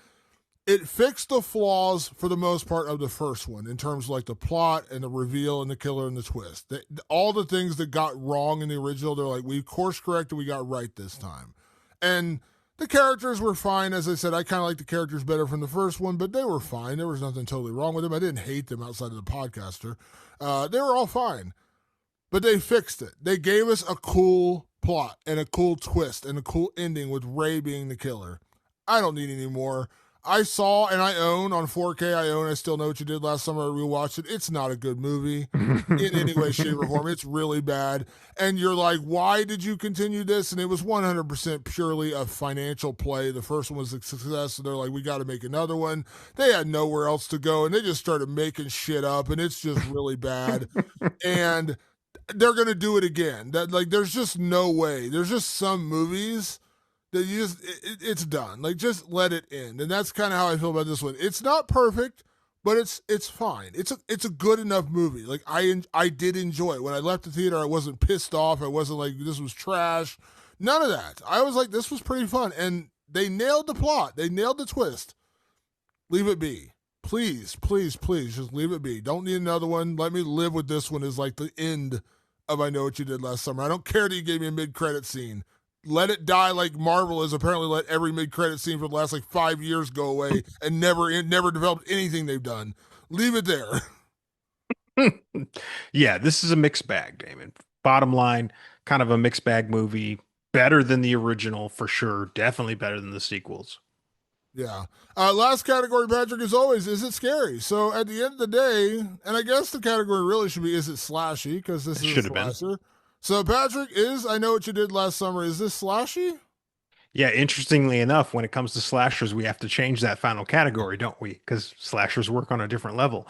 it fixed the flaws for the most part of the first one in terms of like the plot and the reveal and the killer and the twist. All the things that got wrong in the original, they're like, we course corrected, we got right this time. And the characters were fine. As I said, I kind of like the characters better from the first one, but they were fine. There was nothing totally wrong with them. I didn't hate them outside of the podcaster. They were all fine. But they fixed it. They gave us a cool plot and a cool twist and a cool ending with Ray being the killer. I don't need any more. I saw and I own on 4K. I Still Know What You Did Last Summer. I rewatched it. It's not a good movie in any way, shape, or form. It's really bad. And you're like, why did you continue this? And it was 100% purely a financial play. The first one was a success. So they're like, we got to make another one. They had nowhere else to go. And they just started making shit up. And it's just really bad. And they're going to do it again. That like, there's just no way. There's just some movies that you just it's done. Like just let it end. And that's kind of how I feel about this one. It's not perfect, but it's fine. It's a good enough movie. Like I did enjoy it. When I left the theater, I wasn't pissed off. I wasn't like this was trash. None of that. I was like this was pretty fun, and they nailed the plot. They nailed the twist. Leave it be. Please, please, please just leave it be. Don't need another one. Let me live with this one as like the end of I Know What You Did Last Summer. I don't care that you gave me a mid-credit scene. Let it die like Marvel has apparently let every mid-credit scene for the last like 5 years go away and never developed anything they've done. Leave it there. Yeah, this is a mixed bag, Damon. Bottom line, kind of a mixed bag movie. Better than the original for sure. Definitely better than the sequels. Yeah. Last category, Patrick, as always, is it scary? So at the end of the day, and I guess the category really should be, is it slashy? Because this It is should a have been. slasher. So Patrick, is I Know What You Did Last Summer, is this slashy? Yeah, interestingly enough, when it comes to slashers, we have to change that final category, don't we? Because slashers work on a different level.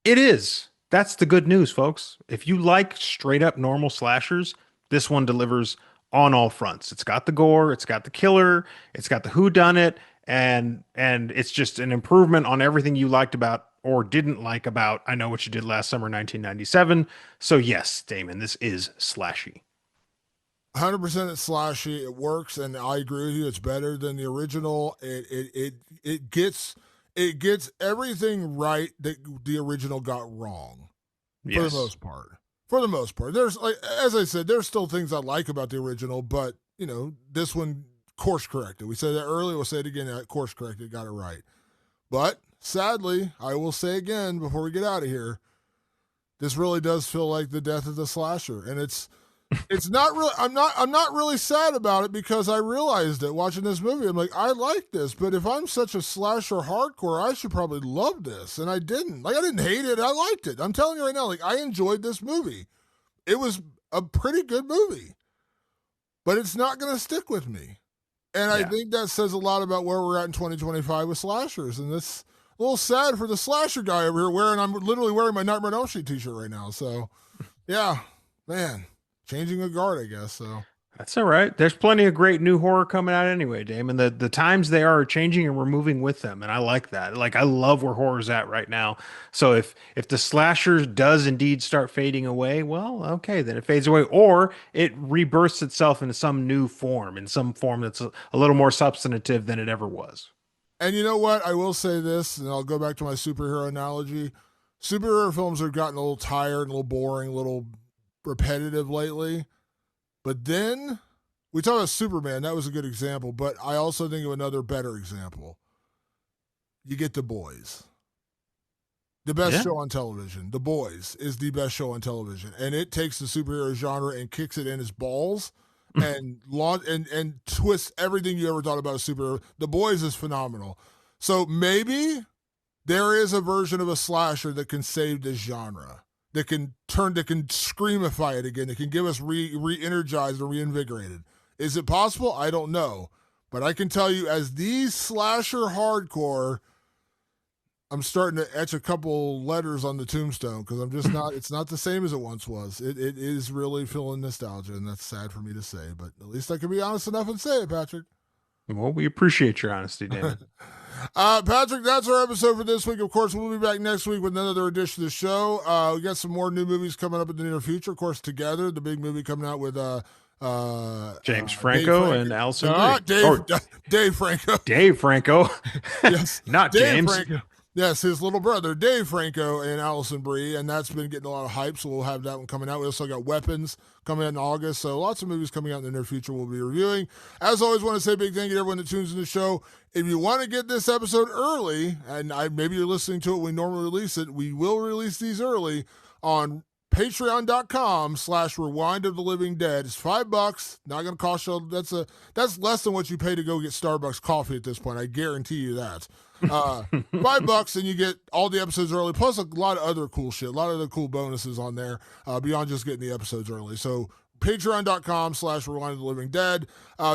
It is. That's the good news, folks. If you like straight up normal slashers, this one delivers on all fronts. It's got the gore, it's got the killer, it's got the who done it, and it's just an improvement on everything you liked about or didn't like about I Know What You Did Last Summer 1997. So yes, Damon, this is slashy. 100% it's slashy. It works, and I agree with you. It's better than the original. It gets everything right that the original got wrong for the Yes. most part. For the most part, there's like as I said, there's still things I like about the original, but this one course corrected. We said that earlier. We'll say it again. Course corrected, got it right. But sadly, I will say again before we get out of here, this really does feel like the death of the slasher, and it's not really I'm not really sad about it because I realized it watching this movie. I'm like, I like this, but if I'm such a slasher hardcore, I should probably love this. And I didn't. Like I didn't hate it. I liked it. I'm telling you right now, like I enjoyed this movie. It was a pretty good movie. But it's not gonna stick with me. And I Yeah. think that says a lot about where we're at in 2025 with slashers. And it's a little sad for the slasher guy over here I'm literally wearing my Nightmare on Elm Street t-shirt right now. So yeah, man. Changing a guard, I guess. So That's all right. There's plenty of great new horror coming out anyway, Damon. The times they are changing and we're moving with them, and I like that. Like I love where horror's at right now. So if the slasher does indeed start fading away, well, okay, then it fades away, or it rebirths itself into some new form, in some form that's a little more substantive than it ever was. and you know what? I will say this, and I'll go back to my superhero analogy. Superhero films have gotten a little tired, a little boring, a little repetitive lately. But then we talk about Superman, that was a good example, but I also think of another better example. You get The Boys. The best Yeah. show on television. The Boys is the best show on television. And it takes the superhero genre and kicks it in its balls and launch and twists everything you ever thought about a superhero. The Boys is phenomenal. So maybe there is a version of a slasher that can save this genre, that can screamify it again, that can give us re-energized or reinvigorated. Is it possible? I don't know. But I can tell you, as these slasher hardcore, I'm starting to etch a couple letters on the tombstone because I'm just not, it's not the same as it once was. It is really feeling nostalgia, and that's sad for me to say, but at least I can be honest enough and say it, Patrick. Well, we appreciate your honesty, Damon. Patrick, that's our episode for this week. Of course, we'll be back next week with another edition of the show. We got some more new movies coming up in the near future. Of course, Together, the big movie coming out with James Franco and Allison Brie. Dave Franco. Dave Franco. Yes. Not Dave James. Franco. Yes, his little brother, Dave Franco and Allison Brie, and that's been getting a lot of hype, so we'll have that one coming out. We also got Weapons coming out in August, so lots of movies coming out in the near future we'll be reviewing. As always, want to say a big thank you to everyone that tunes in the show. If you want to get this episode early, and maybe you're listening to it when we normally release it, we will release these early on patreon.com/rewind of the living dead. It's $5, not going to cost you. That's less than what you pay to go get Starbucks coffee at this point. I guarantee you that. $5 and you get all the episodes early, plus a lot of other cool shit, a lot of the cool bonuses on there, beyond just getting the episodes early. So patreon.com/rewind of the living dead.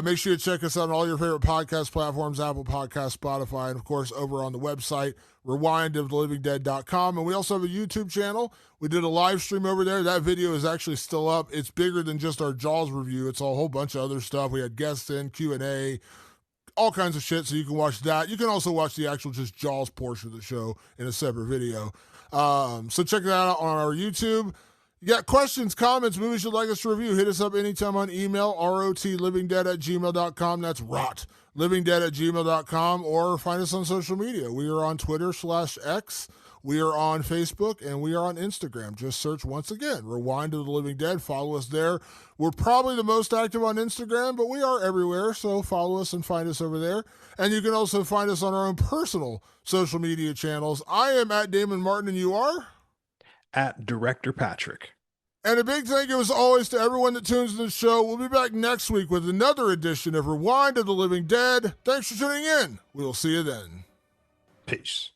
Make sure you check us out on all your favorite podcast platforms, Apple Podcasts, Spotify, and of course over on the website rewindofthelivingdead.com. And we also have a YouTube channel. We did a live stream over there. That video is actually still up. It's bigger than just our Jaws review. It's a whole bunch of other stuff. We had guests in, Q&A, all kinds of shit, so you can watch that. You can also watch the actual just Jaws portion of the show in a separate video. So check that out on our YouTube. You got questions, comments, movies you'd like us to review, hit us up anytime on email, rotlivingdead@gmail.com. That's rotlivingdead@gmail.com, or find us on social media. We are on Twitter/X. We are on Facebook, and we are on Instagram. Just search, once again, Rewind of the Living Dead. Follow us there. We're probably the most active on Instagram, but we are everywhere, so follow us and find us over there. And you can also find us on our own personal social media channels. I am at Damon Martin, and you are? At Director Patrick. And a big thank you, as always, to everyone that tunes in the show. We'll be back next week with another edition of Rewind of the Living Dead. Thanks for tuning in. We will see you then. Peace.